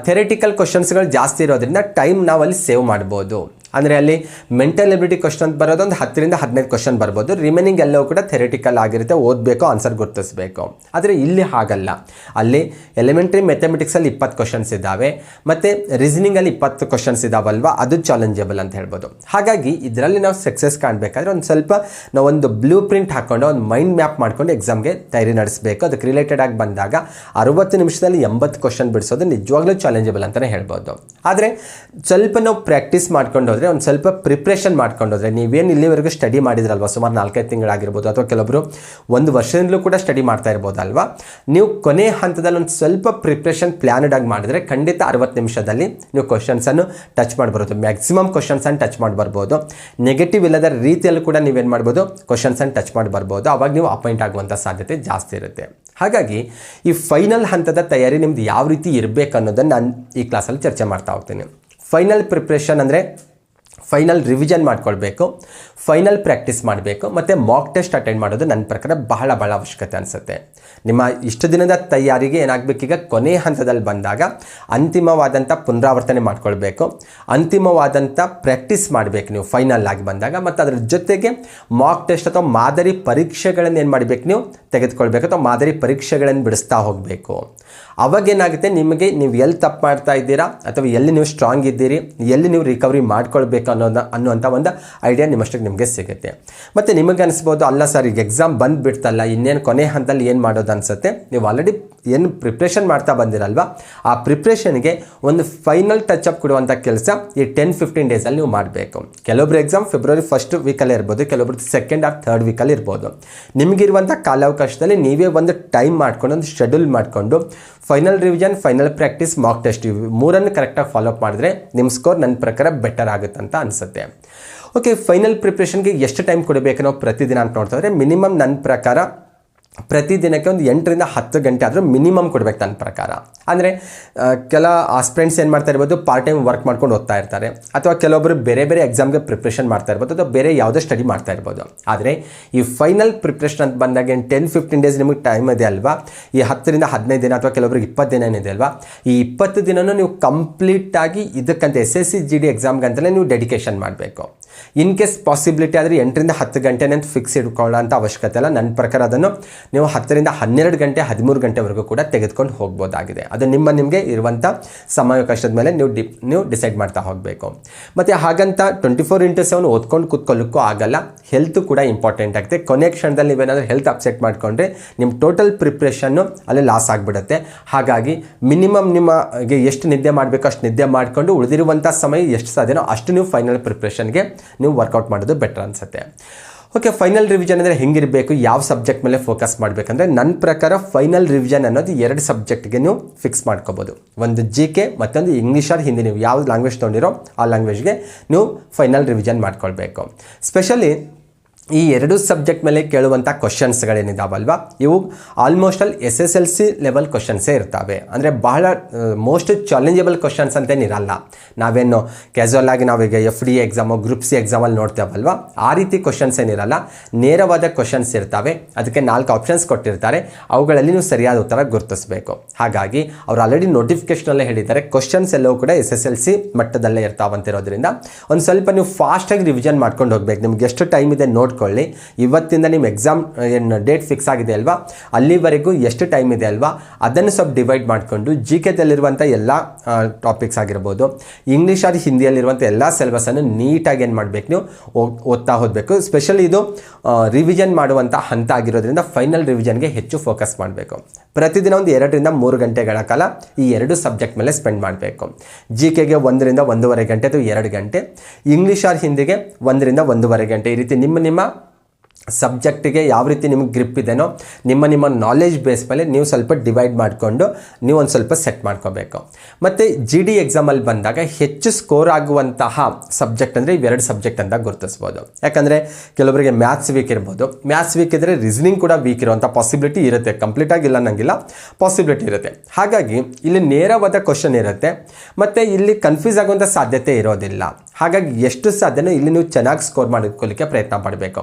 ಥೆರೆಟಿಕಲ್ ಕ್ವಶನ್ಸ್ಗಳು ಜಾಸ್ತಿ ಇರೋದ್ರಿಂದ ಟೈಮ್ ನಾವು ಅಲ್ಲಿ ಸೇವ್ ಮಾಡ್ಬೋದು. ಅಂದರೆ ಅಲ್ಲಿ ಮೆಂಟಲ್ ಎಬಿಲಿಟಿ ಕ್ವಶನ್ ಬರೋದು ಒಂದು 10ರಿಂದ 15 ಕ್ವಶನ್ ಬರ್ಬೋದು. ರಿಮೈನಿಂಗ್ ಎಲ್ಲವೂ ಕೂಡ ಥೆರೆಟಿಕಲ್ ಆಗಿರುತ್ತೆ, ಓದಬೇಕು, ಆನ್ಸರ್ ಗುರುತಿಸಬೇಕು. ಆದರೆ ಇಲ್ಲಿ ಹಾಗಲ್ಲ. ಅಲ್ಲಿ ಎಲಿಮೆಂಟ್ರಿ ಮ್ಯಾಥಮೆಟಿಕ್ಸಲ್ಲಿ 20 ಕ್ವಶನ್ಸ್ ಇದ್ದಾವೆ ಮತ್ತು ರೀಸನಿಂಗಲ್ಲಿ 20 ಕ್ವಶನ್ಸ್ ಇದ್ದಾವಲ್ವ, ಅದು ಚಾಲೆಂಜಬಲ್ ಅಂತ ಹೇಳ್ಬೋದು. ಹಾಗಾಗಿ ಇದರಲ್ಲಿ ನಾವು ಸಕ್ಸಸ್ ಕಾಣಬೇಕಾದ್ರೆ ಒಂದು ಸ್ವಲ್ಪ ನಾವೊಂದು ಬ್ಲೂ ಪ್ರಿಂಟ್ ಹಾಕ್ಕೊಂಡು ಒಂದು ಮೈಂಡ್ ಮ್ಯಾಪ್ ಮಾಡ್ಕೊಂಡು ಎಕ್ಸಾಮ್ಗೆ ತಯಾರಿ ನಡೆಸಬೇಕು. ಅದಕ್ಕೆ ರಿಲೇಟೆಡ್ ಆಗಿ ಬಂದಾಗ 60 ನಿಮಿಷದಲ್ಲಿ 80 ಕ್ವಶನ್ ಬಿಡಿಸೋದು ನಿಜವಾಗ್ಲೂ ಚಾಲೆಂಜಬಲ್ ಅಂತಲೇ ಹೇಳ್ಬೋದು. ಆದರೆ ಸ್ವಲ್ಪ ನಾವು ಪ್ರಾಕ್ಟೀಸ್ ಮಾಡ್ಕೊಂಡು ಹೋದರೆ, ಒಂದು ಸ್ವಲ್ಪ ಪ್ರಿಪ್ರೇಷನ್ ಮಾಡ್ಕೊಂಡು ಹೋದರೆ, ನೀವೇನು ಇಲ್ಲಿವರೆಗೂ ಸ್ಟಡಿ ಮಾಡಿದ್ರಲ್ವ, ಸುಮಾರು 4-5 ತಿಂಗಳಾಗಿರ್ಬೋದು ಅಥವಾ ಕೆಲವೊಬ್ಬರು 1 ವರ್ಷದಿಂದಲೂ ಕೂಡ ಸ್ಟಡಿ ಮಾಡ್ತಾ ಇರ್ಬೋದಲ್ವಾ, ನೀವು ಕೊನೆ ಹಂತದಲ್ಲಿ ಒಂದು ಸ್ವಲ್ಪ ಪ್ರಿಪ್ರೇಷನ್ ಪ್ಲ್ಯಾನ್ಡ್ ಆಗಿ ಮಾಡಿದ್ರೆ ಖಂಡಿತ 60 ನಿಮಿಷದಲ್ಲಿ ನೀವು ಕ್ವಶನ್ಸನ್ನು ಟಚ್ ಮಾಡಿಬರ್ಬೋದು. ಮ್ಯಾಕ್ಸಿಮಮ್ ಕ್ವಶನ್ಸನ್ನು ಟಚ್ ಮಾಡಿ ಬರ್ಬೋದು. ನೆಗೆಟಿವ್ ಇಲ್ಲದ ರೀತಿಯಲ್ಲೂ ಕೂಡ ನೀವೇನು ಮಾಡ್ಬೋದು, ಕ್ವಶನ್ಸನ್ನು ಟಚ್ ಮಾಡಿ ಬರ್ಬೋದು. ಆವಾಗ ನೀವು ಅಪಾಯಿಂಟ್ ಆಗುವಂಥ ಸಾಧ್ಯತೆ ಜಾಸ್ತಿ ಇರುತ್ತೆ. ಹಾಗಾಗಿ ಈ ಫೈನಲ್ ಹಂತದ ತಯಾರಿ ನಿಮ್ದು ಯಾವ ರೀತಿ ಇರಬೇಕು ಅನ್ನೋದನ್ನು ನಾನು ಈ ಕ್ಲಾಸಲ್ಲಿ ಚರ್ಚೆ ಮಾಡ್ತಾ ಹೋಗ್ತೀನಿ. ಫೈನಲ್ ಪ್ರಿಪ್ರೇಷನ್ ಅಂದರೆ ಫೈನಲ್ ರಿವಿಷನ್ ಮಾಡ್ಕೊಳ್ಬೇಕು, ಫೈನಲ್ ಪ್ರಾಕ್ಟೀಸ್ ಮಾಡಬೇಕು ಮತ್ತು ಮಾಕ್ ಟೆಸ್ಟ್ ಅಟೆಂಡ್ ಮಾಡೋದು ನನ್ನ ಪ್ರಕಾರ ಬಹಳ ಅವಶ್ಯಕತೆ ಅನಿಸುತ್ತೆ. ನಿಮ್ಮ ಇಷ್ಟು ದಿನದ ತಯಾರಿಗೆ ಏನಾಗಬೇಕೀಗ, ಕೊನೆ ಹಂತದಲ್ಲಿ ಬಂದಾಗ ಅಂತಿಮವಾದಂಥ ಪುನರಾವರ್ತನೆ ಮಾಡ್ಕೊಳ್ಬೇಕು, ಅಂತಿಮವಾದಂಥ ಪ್ರಾಕ್ಟೀಸ್ ಮಾಡಬೇಕು ನೀವು ಫೈನಲ್ ಆಗಿ ಬಂದಾಗ. ಮತ್ತು ಅದರ ಜೊತೆಗೆ ಮಾಕ್ ಟೆಸ್ಟ್ ಅಥವಾ ಮಾದರಿ ಪರೀಕ್ಷೆಗಳನ್ನು ಏನು ಮಾಡಬೇಕು, ನೀವು ತೆಗೆದುಕೊಳ್ಬೇಕು ಅಥವಾ ಮಾದರಿ ಪರೀಕ್ಷೆಗಳನ್ನು ಬಿಡಿಸ್ತಾ ಹೋಗಬೇಕು. ಅವಾಗೇನಾಗುತ್ತೆ, ನಿಮಗೆ ನೀವು ಎಲ್ಲಿ ತಪ್ಪು ಮಾಡ್ತಾ ಇದ್ದೀರಾ ಅಥವಾ ಎಲ್ಲಿ ನೀವು ಸ್ಟ್ರಾಂಗ್ ಇದ್ದೀರಿ, ಎಲ್ಲಿ ನೀವು ರಿಕವರಿ ಮಾಡ್ಕೊಳ್ಬೇಕು ಅನ್ನುವಂಥ ಒಂದು ಐಡಿಯಾ ನಿಮ್ಮಷ್ಟಕ್ಕೆ ನಿಮಗೆ ಸಿಗುತ್ತೆ. ಮತ್ತು ನಿಮಗೆ ಅನಿಸ್ಬೋದು, ಅಲ್ಲ ಸರ್ ಈಗ ಎಕ್ಸಾಮ್ ಬಂದುಬಿಡ್ತಲ್ಲ, ಇನ್ನೇನು ಕೊನೆ ಹಂತದಲ್ಲಿ ಏನು ಮಾಡೋದು ಅನಿಸುತ್ತೆ. ನೀವು ಆಲ್ರೆಡಿ ಏನು ಪ್ರಿಪ್ರೇಷನ್ ಮಾಡ್ತಾ ಬಂದಿರಲ್ವ, ಆ ಪ್ರಿಪ್ರೇಷನ್ಗೆ ಒಂದು ಫೈನಲ್ ಟಚ್ ಅಪ್ ಕೊಡುವಂಥ ಕೆಲಸ ಈ 10-15 ಡೇಸಲ್ಲಿ ನೀವು ಮಾಡಬೇಕು. ಕೆಲವೊಬ್ರು ಎಕ್ಸಾಮ್ ಫೆಬ್ರವರಿ 1st ವೀಕಲ್ಲೇ ಇರ್ಬೋದು, ಕೆಲವೊಬ್ರು 2nd or 3rd ವೀಕಲ್ಲಿ ಇರ್ಬೋದು. ನಿಮಗಿರುವಂಥ ಕಾಲಾವಕಾಶದಲ್ಲಿ ನೀವೇ ಒಂದು ಟೈಮ್ ಮಾಡ್ಕೊಂಡು, ಒಂದು ಶೆಡ್ಯೂಲ್ ಮಾಡಿಕೊಂಡು final revision, final practice, mock test ಇವು 3 ಕರೆಕ್ಟಾಗಿ ಫಾಲೋ ಅಪ್ ಮಾಡಿದ್ರೆ ನಿಮ್ಮ ಸ್ಕೋರ್ ನನ್ನ ಪ್ರಕಾರ ಬೆಟರ್ ಆಗುತ್ತೆ ಅಂತ ಅನಿಸುತ್ತೆ. ಓಕೆ, ಫೈನಲ್ ಪ್ರಿಪ್ರೇಷನ್ಗೆ ಎಷ್ಟು ಟೈಮ್ ಕೊಡಬೇಕು ನಾವು ಪ್ರತಿದಿನ ಅಂತ ನೋಡ್ತಾ ಇದ್ರೆ, ಮಿನಿಮಮ್ ನನ್ನ ಪ್ರಕಾರ ಪ್ರತಿದಿನಕ್ಕೆ ಒಂದು 8ರಿಂದ 10 ಗಂಟೆ ಆದರೂ ಮಿನಿಮಮ್ ಕೊಡಬೇಕು ನನ್ನ ಪ್ರಕಾರ. ಅಂದರೆ ಕೆಲ ಆಸ್ಪಿರೆಂಟ್ಸ್ ಏನು ಮಾಡ್ತಾ ಇರ್ಬೋದು, ಪಾರ್ಟ್ ಟೈಮ್ ವರ್ಕ್ ಮಾಡ್ಕೊಂಡು ಓದ್ತಾ ಇರ್ತಾರೆ, ಅಥವಾ ಕೆಲವೊಬ್ಬರು ಬೇರೆ ಎಕ್ಸಾಮ್ಗೆ ಪ್ರಿಪ್ರೇಷನ್ ಮಾಡ್ತಾ ಇರ್ಬೋದು, ಅಥವಾ ಬೇರೆ ಯಾವುದೋ ಸ್ಟಡಿ ಮಾಡ್ತಾ ಇರ್ಬೋದು. ಆದರೆ ಈ ಫೈನಲ್ ಪ್ರಿಪ್ರೇಷನ್ ಅಂತ ಬಂದಾಗ ಏನು 10-15 ಡೇಸ್ ನಿಮಗೆ ಟೈಮ್ ಇದೆ ಅಲ್ವಾ, ಈ 10ರಿಂದ 15 ದಿನ ಅಥವಾ ಕೆಲವೊಬ್ರಿಗೆ 20 ದಿನ ಏನಿದೆ ಅಲ್ವಾ, ಈ 20 ದಿನನೂ ನೀವು ಕಂಪ್ಲೀಟಾಗಿ ಇದಕ್ಕಂತ SSC GD ಎಕ್ಸಾಮ್ಗಂತಲೇ ನೀವು ಡೆಡಿಕೇಶನ್ ಮಾಡಬೇಕು. ಇನ್ ಕೇಸ್ ಪಾಸಿಬಿಲಿಟಿ ಆದರೆ 8ರಿಂದ 10 ಗಂಟೆನೇ ಫಿಕ್ಸ್ ಇಟ್ಕೊಳ್ಳೋ ಅಂತ ಅವಶ್ಯಕತೆ ಇಲ್ಲ. ನನ್ನ ಪ್ರಕಾರ ಅದನ್ನು ನೀವು 10ರಿಂದ 12 ಗಂಟೆ 13 ಗಂಟೆವರೆಗೂ ಕೂಡ ತೆಗೆದುಕೊಂಡು ಹೋಗ್ಬೋದಾಗಿದೆ. ಅದು ನಿಮಗೆ ಇರುವಂಥ ಸಮಯಾವಕಾಶದ ಮೇಲೆ ನೀವು ಡಿಸೈಡ್ ಮಾಡ್ತಾ ಹೋಗಬೇಕು. ಮತ್ತು ಹಾಗಂತ 24/7 ಓದ್ಕೊಂಡು ಕೂತ್ಕೊಳ್ಳೋಕ್ಕೂ ಆಗಲ್ಲ. ಹೆಲ್ತ್ ಕೂಡ ಇಂಪಾರ್ಟೆಂಟ್ ಆಗುತ್ತೆ. ಕೊನೆ ಕ್ಷಣದಲ್ಲಿ ನೀವೇನಾದರೂ ಹೆಲ್ತ್ ಅಪ್ಸೆಟ್ ಮಾಡಿಕೊಂಡ್ರೆ ನಿಮ್ಮ ಟೋಟಲ್ ಪ್ರಿಪ್ರೇಷನ್ನು ಅಲ್ಲಿ ಲಾಸ್ ಆಗಿಬಿಡುತ್ತೆ. ಹಾಗಾಗಿ ಮಿನಿಮಮ್ ನಿಮಗೆ ಎಷ್ಟು ನಿದ್ದೆ ಮಾಡಬೇಕು ಅಷ್ಟು ನಿದ್ದೆ ಮಾಡಿಕೊಂಡು ಉಳಿದಿರುವಂಥ ಸಮಯ ಎಷ್ಟು ಸಾಧ್ಯನೋ ಅಷ್ಟು ನೀವು ಫೈನಲ್ ಪ್ರಿಪ್ರೇಷನ್ಗೆ ನೀವು ವರ್ಕೌಟ್ ಮಾಡೋದು ಬೆಟರ್ ಅನಿಸುತ್ತೆ. ಓಕೆ, ಫೈನಲ್ ರಿವಿಷನ್ ಅಂದರೆ ಹೆಂಗಿರಬೇಕು, ಯಾವ ಸಬ್ಜೆಕ್ಟ್ ಮೇಲೆ ಫೋಕಸ್ ಮಾಡಬೇಕಂದ್ರೆ ನನ್ನ ಪ್ರಕಾರ ಫೈನಲ್ ರಿವಿಷನ್ ಅನ್ನೋದು 2 ಸಬ್ಜೆಕ್ಟ್ಗೆ ನೀವು ಫಿಕ್ಸ್ ಮಾಡ್ಕೋಬೋದು. ಒಂದು GK, ಮತ್ತೊಂದು ಇಂಗ್ಲೀಷ್ ಆರ್ ಹಿಂದಿ. ನೀವು ಯಾವ ಲ್ಯಾಂಗ್ವೇಜ್ ತೊಗೊಂಡಿರೋ ಆ ಲ್ಯಾಂಗ್ವೇಜ್ಗೆ ನೀವು ಫೈನಲ್ ರಿವಿಷನ್ ಮಾಡ್ಕೊಳ್ಬೇಕು. ಸ್ಪೆಷಲಿ ಈ 2 ಸಬ್ಜೆಕ್ಟ್ ಮೇಲೆ ಕೇಳುವಂಥ ಕ್ವಶನ್ಸ್ಗಳೇನಿದಾವಲ್ವ, ಇವು ಆಲ್ಮೋಸ್ಟ್ ಅಲ್ಲಿ SSLC ಲೆವೆಲ್ ಕ್ವಶನ್ಸೇ ಇರ್ತವೆ. ಅಂದರೆ ಬಹಳ ಮೋಸ್ಟ್ ಚಾಲೆಂಜಬಲ್ ಕ್ವಶನ್ಸ್ ಅಂತೇನಿರಲ್ಲ. ನಾವೇನು ಕ್ಯಾಸುವಲ್ ಆಗಿ ನಾವೀಗ FD ಎಕ್ಸಾಮು, ಗ್ರೂಪ್ C ಎಕ್ಸಾಮಲ್ಲಿ ನೋಡ್ತೇವಲ್ವ, ಆ ರೀತಿ ಕ್ವಶನ್ಸ್ ಏನಿರಲ್ಲ, ನೇರವಾದ ಕ್ವಶನ್ಸ್ ಇರ್ತವೆ. ಅದಕ್ಕೆ 4 ಆಪ್ಷನ್ಸ್ ಕೊಟ್ಟಿರ್ತಾರೆ, ಅವುಗಳಲ್ಲಿ ನೀವು ಸರಿಯಾದ ಉತ್ತರ ಗುರುತಿಸಬೇಕು. ಹಾಗಾಗಿ ಅವ್ರು ಆಲ್ರೆಡಿ ನೋಟಿಫಿಕೇಶನಲ್ಲೇ ಹೇಳಿದ್ದಾರೆ ಕ್ವಶನ್ಸ್ ಎಲ್ಲವೂ ಕೂಡ SSLC ಮಟ್ಟದಲ್ಲೇ ಇರ್ತಾವಂತಿರೋದ್ರಿಂದ ಒಂದು ಸ್ವಲ್ಪ ನೀವು ಫಾಸ್ಟಾಗಿ ರಿವಿಷನ್ ಮಾಡ್ಕೊಂಡು ಹೋಗ್ಬೇಕು. ನಿಮ್ಗೆ ಎಷ್ಟು ಟೈಮ್ ಇದೆ ನೋಡ್ಕೊಳ್ಳಿ. ಇವತ್ತಿಂದ ನಿಮ್ಮ ಎಕ್ಸಾಮ್ ಏನು ಡೇಟ್ ಫಿಕ್ಸ್ ಆಗಿದೆ ಅಲ್ವಾ, ಅಲ್ಲಿವರೆಗೂ ಎಷ್ಟು ಟೈಮ್ ಇದೆ ಅಲ್ವಾ, ಅದನ್ನು ಸ್ವಲ್ಪ ಡಿವೈಡ್ ಮಾಡಿಕೊಂಡು GKದಲ್ಲಿರುವಂಥ ಎಲ್ಲ ಟಾಪಿಕ್ಸ್ ಆಗಿರ್ಬೋದು, ಇಂಗ್ಲೀಷ್ ಆಗಿ ಹಿಂದಿಯಲ್ಲಿರುವಂಥ ಎಲ್ಲ ಸಿಲೆಬಸನ್ನು ನೀಟಾಗಿ ಏನು ಮಾಡಬೇಕು, ನೀವು ಓದ್ತಾ ಹೋಗಬೇಕು. ಸ್ಪೆಷಲಿ ಇದು ರಿವಿಷನ್ ಮಾಡುವಂಥ ಹಂತ ಆಗಿರೋದ್ರಿಂದ ಫೈನಲ್ ರಿವಿಷನ್ಗೆ ಹೆಚ್ಚು ಫೋಕಸ್ ಮಾಡಬೇಕು. ಪ್ರತಿದಿನ ಒಂದು 2 ರಿಂದ 3 ಗಂಟೆಗಳ ಕಾಲ ಈ 2 ಸಬ್ಜೆಕ್ಟ್ ಮೇಲೆ ಸ್ಪೆಂಡ್ ಮಾಡಬೇಕು. GKಗೆ 1 ರಿಂದ 1.5 ಗಂಟೆ ಅಥವಾ 2 ಗಂಟೆ, ಇಂಗ್ಲೀಷ್ ಆರ್ ಹಿಂದಿಗೆ 1 ರಿಂದ 1.5 ಗಂಟೆ. ಈ ರೀತಿ ನಿಮ್ಮ ಸಬ್ಜೆಕ್ಟಿಗೆ ಯಾವ ರೀತಿ ನಿಮಗೆ ಗ್ರಿಪ್ ಇದೆನೋ ನಿಮ್ಮ ನಾಲೆಜ್ ಬೇಸ್ ಮೇಲೆ ನೀವು ಸ್ವಲ್ಪ ಡಿವೈಡ್ ಮಾಡಿಕೊಂಡು ನೀವು ಒಂದು ಸ್ವಲ್ಪ ಸೆಟ್ ಮಾಡ್ಕೋಬೇಕು. ಮತ್ತು GD ಎಕ್ಸಾಮಲ್ಲಿ ಬಂದಾಗ ಹೆಚ್ಚು ಸ್ಕೋರ್ ಆಗುವಂತಹ ಸಬ್ಜೆಕ್ಟ್ ಅಂದರೆ ಇವೆರಡು ಸಬ್ಜೆಕ್ಟ್ ಅಂತ ಗುರುತಿಸ್ಬೋದು. ಯಾಕಂದರೆ ಕೆಲವರಿಗೆ ಮ್ಯಾಥ್ಸ್ ವೀಕ್ ಇರ್ಬೋದು, ಮ್ಯಾಥ್ಸ್ ವೀಕ್ ಇದ್ದರೆ ರೀಸನಿಂಗ್ ಕೂಡ ವೀಕ್ ಇರುವಂಥ ಪಾಸಿಬಿಲಿಟಿ ಇರುತ್ತೆ. ಕಂಪ್ಲೀಟಾಗಿ ಇಲ್ಲ ಅನ್ನಂಗಿಲ್ಲ, ಪಾಸಿಬಿಲಿಟಿ ಇರುತ್ತೆ. ಹಾಗಾಗಿ ಇಲ್ಲಿ ನೇರವಾದ ಕ್ವಶನ್ ಇರುತ್ತೆ ಮತ್ತು ಇಲ್ಲಿ ಕನ್ಫ್ಯೂಸ್ ಆಗುವಂಥ ಸಾಧ್ಯತೆ ಇರೋದಿಲ್ಲ. ಹಾಗಾಗಿ ಎಷ್ಟು ಸಾಧ್ಯನೋ ಇಲ್ಲಿ ನೀವು ಚೆನ್ನಾಗಿ ಸ್ಕೋರ್ ಮಾಡ್ಕೊಳ್ಳಿಕ್ಕೆ ಪ್ರಯತ್ನ ಪಡಬೇಕು.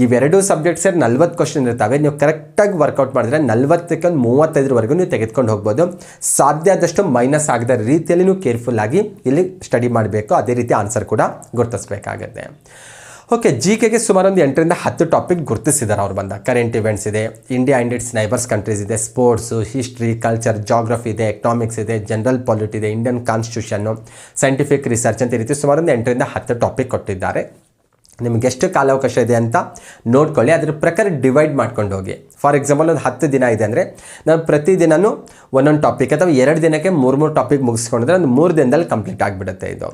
ಇವೆರಡು ಸಬ್ಜೆಕ್ಟ್ ಸೇರಿ 40 ಕ್ವಶನ್ ಇರ್ತವೆ. ನೀವು ಕರೆಕ್ಟಾಗಿ ವರ್ಕೌಟ್ ಮಾಡಿದ್ರೆ 40ಕ್ಕೆ 35ವರೆಗೂ ನೀವು ತೆಗೆದುಕೊಂಡು ಹೋಗ್ಬೋದು. ಸಾಧ್ಯ ಆದಷ್ಟು ಮೈನಸ್ ಆಗದ ರೀತಿಯಲ್ಲಿ ನೀವು ಕೇರ್ಫುಲ್ ಆಗಿ ಇಲ್ಲಿ ಸ್ಟಡಿ ಮಾಡಬೇಕು. ಅದೇ ರೀತಿ ಆನ್ಸರ್ ಕೂಡ ಗುರುತಿಸಬೇಕಾಗುತ್ತೆ. ಓಕೆ, GKಗೆ ಸುಮಾರು ಒಂದು 8 ರಿಂದ 10 ಟಾಪಿಕ್ ಗುರುತಿಸಿದ್ದಾರೆ ಅವ್ರು ಬಂದ. ಕರೆಂಟ್ ಇವೆಂಟ್ಸ್ ಇದೆ, India and it's neighbours countries ಇದೆ, ಸ್ಪೋರ್ಟ್ಸು, ಹಿಸ್ಟ್ರಿ, ಕಲ್ಚರ್, ಜಾಗ್ರಫಿ ಇದೆ, ಎಕನಾಮಿಕ್ಸ್ ಇದೆ, ಜನರಲ್ ಪಾಲಿಟಿ ಇದೆ, ಇಂಡಿಯನ್ ಕಾನ್ಸ್ಟಿಟ್ಯೂಷನ್ನು, ಸೈಂಟಿಫಿಕ್ ರಿಸರ್ಚ್ ಅಂತ ಈ ರೀತಿ ಸುಮಾರು ಒಂದು 8 ರಿಂದ 10 ಟಾಪಿಕ್ ಕೊಟ್ಟಿದ್ದಾರೆ. ನಿಮಗೆ ಎಷ್ಟು ಕಾಲಾವಕಾಶ ಇದೆ ಅಂತ ನೋಡ್ಕೊಳ್ಳಿ, ಅದರ ಪ್ರಕಾರ ಡಿವೈಡ್ ಮಾಡ್ಕೊಂಡು ಹೋಗಿ. ಫಾರ್ ಎಕ್ಸಾಂಪಲ್ ಒಂದು 10 ದಿನ ಇದೆ ಅಂದರೆ ನಾವು ಪ್ರತಿದಿನವೂ ಒಂದೊಂದು ಟಾಪಿಕ್ ಅಥವಾ 2 ದಿನಕ್ಕೆ 3 ಟಾಪಿಕ್ ಮುಗಿಸ್ಕೊಂಡಿದ್ರೆ ಒಂದು 3 ದಿನದಲ್ಲಿ ಕಂಪ್ಲೀಟ್ ಆಗಿಬಿಡುತ್ತೆ ಇದು.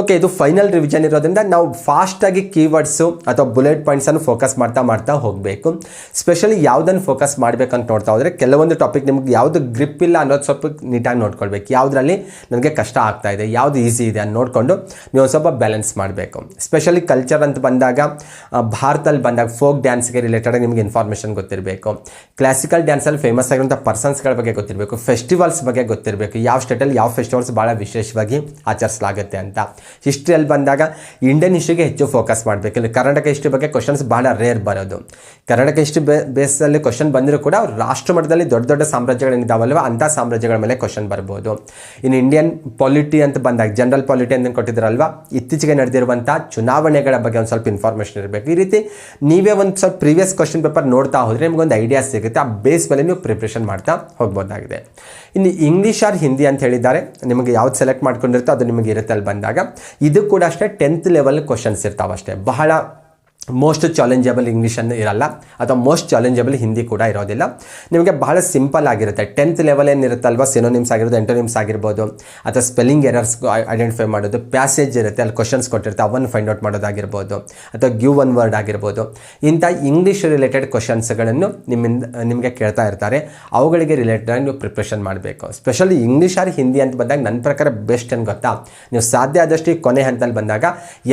ಓಕೆ, ಇದು ಫೈನಲ್ ರಿವಿಷನ್ ಇರೋದ್ರಿಂದ ನಾವು ಫಾಸ್ಟಾಗಿ ಕೀವರ್ಡ್ಸು ಅಥವಾ ಬುಲೆಟ್ ಪಾಯಿಂಟ್ಸನ್ನು ಫೋಕಸ್ ಮಾಡ್ತಾ ಹೋಗಬೇಕು. ಸ್ಪೆಷಲಿ ಯಾವುದನ್ನು ಫೋಕಸ್ ಮಾಡಬೇಕಂತ ನೋಡ್ತಾ ಹೋದರೆ ಕೆಲವೊಂದು ಟಾಪಿಕ್ ನಿಮ್ಗೆ ಯಾವುದು ಗ್ರಿಪ್ ಇಲ್ಲ ಅನ್ನೋದು ಸ್ವಲ್ಪ ನೀಟಾಗಿ ನೋಡ್ಕೊಳ್ಬೇಕು. ಯಾವುದರಲ್ಲಿ ನನಗೆ ಕಷ್ಟ ಆಗ್ತಾ ಇದೆ, ಯಾವುದು ಈಸಿ ಇದೆ ಅಂತ ನೋಡಿಕೊಂಡು ನೀವು ಸ್ವಲ್ಪ ಬ್ಯಾಲೆನ್ಸ್ ಮಾಡಬೇಕು. ಸ್ಪೆಷಲಿ ಕಲ್ಚರ್ ಅಂತ ಬಂದಾಗ ಭಾರತದಲ್ಲಿ ಬಂದಾಗ ಫೋಕ್ ಡ್ಯಾನ್ಸ್ಗೆ ರಿಲೇಟೆಡ್ ನಿಮಗೆ ಇನ್ಫಾರ್ಮೇಷನ್ ಗೊತ್ತಿರಬೇಕು. ಕ್ಲಾಸಿಕಲ್ ಡ್ಯಾನ್ಸಲ್ಲಿ ಫೇಮಸ್ ಆಗಿರುವಂಥ ಪರ್ಸನ್ಸ್ಗಳ ಬಗ್ಗೆ ಗೊತ್ತಿರಬೇಕು. ಫೆಸ್ಟಿವಲ್ಸ್ ಬಗ್ಗೆ ಗೊತ್ತಿರಬೇಕು, ಯಾವ ಸ್ಟೇಟಲ್ಲಿ ಯಾವ ಫೆಸ್ಟಿವಲ್ಸ್ ಭಾಳ ವಿಶೇಷವಾಗಿ ಆಚರಿಸಲಾಗುತ್ತೆ ಅಂತ. ಹಿಸ್ಟ್ರಿಯಲ್ಲಿ ಬಂದಾಗ ಇಂಡಿಯನ್ ಹಿಸ್ಟ್ರಿಗೆ ಹೆಚ್ಚು ಫೋಕಸ್ ಮಾಡಬೇಕು. ಇಲ್ಲಿ ಕರ್ನಾಟಕ ಹಿಸ್ಟ್ರಿ ಬಗ್ಗೆ ಕ್ವಶನ್ಸ್ ಭಾಳ ರೇರ್ ಬರೋದು. ಕರ್ನಾಟಕ ಹಿಸ್ಟ್ರಿ ಬೇಸಲ್ಲಿ ಕ್ವಶನ್ ಬಂದರೂ ಕೂಡ ರಾಷ್ಟ್ರ ಮಟ್ಟದಲ್ಲಿ ದೊಡ್ಡ ಸಾಮ್ರಾಜ್ಯಗಳೇನಿದ್ದಾವಲ್ವ ಅಂಥ ಸಾಮ್ರಾಜ್ಯಗಳ ಮೇಲೆ ಕ್ವಶನ್ ಬರ್ಬೋದು. ಇನ್ನು ಇಂಡಿಯನ್ ಪಾಲಿಟಿ ಅಂತ ಬಂದಾಗ ಜನರಲ್ ಪಾಲಿಟಿ ಅಂತ ಕೊಟ್ಟಿದ್ದಾರಲ್ವ, ಇತ್ತೀಚೆಗೆ ನಡೆದಿರುವಂಥ ಚುನಾವಣೆಗಳ ಬಗ್ಗೆ ಒಂದು ಸ್ವಲ್ಪ ಇನ್ಫಾರ್ಮೇಷನ್ ಇರಬೇಕು. ಈ ರೀತಿ ನೀವೇ ಒಂದು ಸ್ವಲ್ಪ ಪ್ರೀವಿಯಸ್ ಕ್ವಶನ್ ಪೇಪರ್ ನೋಡ್ತಾ ಹೋದರೆ ನಿಮಗೊಂದು ಐಡಿಯಾ ಸಿಗುತ್ತೆ. ಆ ಬೇಸ್ ಮೇಲೆ ನೀವು ಪ್ರಿಪ್ರೇಷನ್ ಮಾಡ್ತಾ ಹೋಗ್ಬೋದಾಗಿದೆ. ಇನ್ನು ಇಂಗ್ಲೀಷ್ ಆರ್ ಹಿಂದಿ ಅಂತ ಹೇಳಿದ್ದಾರೆ, ನಿಮಗೆ ಯಾವ್ದು ಸೆಲೆಕ್ಟ್ ಮಾಡ್ಕೊಂಡಿರುತ್ತೋ ಅದು ನಿಮಗೆ ಇರುತ್ತೆ. ಅಲ್ಲಿ ಬಂದಾಗ ಇದು ಕೂಡ ಅಷ್ಟೇ 10th ಲೆವೆಲ್ ಕ್ವಶನ್ಸ್ ಇರ್ತಾವಷ್ಟೇ. ಬಹಳ ಮೋಸ್ಟ್ ಚಾಲೆಂಜಬಲ್ ಇಂಗ್ಲೀಷ್ ಅನ್ನು ಇರಲ್ಲ ಅಥವಾ ಮೋಸ್ಟ್ ಚಾಲೆಂಜಬಲ್ ಹಿಂದಿ ಕೂಡ ಇರೋದಿಲ್ಲ. ನಿಮಗೆ ಬಹಳ ಸಿಂಪಲ್ ಆಗಿರುತ್ತೆ. 10th ಲೆವೆಲ್ ಏನಿರುತ್ತಲ್ವ, ಸಿನೋನಿಮ್ಸ್ ಆಗಿರ್ಬೋದು, ಎಂಟೋನಿಮ್ಸ್ ಆಗಿರ್ಬೋದು, ಅಥವಾ ಸ್ಪೆಲ್ಲಿಂಗ್ ಎರರ್ಸ್ ಐಡೆಂಟಿಫೈ ಮಾಡೋದು, ಪ್ಯಾಸೇಜ್ ಇರುತ್ತೆ ಅಲ್ಲಿ ಕ್ವಶನ್ಸ್ ಕೊಟ್ಟಿರುತ್ತೆ ಅವನ್ನು ಫೈಂಡ್ ಔಟ್ ಮಾಡೋದಾಗಿರ್ಬೋದು, ಅಥವಾ ಗಿವ್ ಒನ್ ವರ್ಡ್ ಆಗಿರ್ಬೋದು. ಇಂಥ ಇಂಗ್ಲೀಷ್ ರಿಲೇಟೆಡ್ ಕ್ವಶನ್ಸ್ಗಳನ್ನು ನಿಮಗೆ ಕೇಳ್ತಾ ಇರ್ತಾರೆ. ಅವುಗಳಿಗೆ ರಿಲೇಟೆಡ್ ಆಗಿ ನೀವು ಪ್ರಿಪ್ರೇಷನ್ ಮಾಡಬೇಕು. ಸ್ಪೆಷಲಿ ಇಂಗ್ಲೀಷ್ ಆರ್ ಹಿಂದಿ ಅಂತ ಬಂದಾಗ ನನ್ನ ಪ್ರಕಾರ ಬೆಸ್ಟ್ ಏನು ಗೊತ್ತಾ, ನೀವು ಸಾಧ್ಯ ಆದಷ್ಟು ಈ ಕೊನೆ ಹಂತದಲ್ಲಿ ಬಂದಾಗ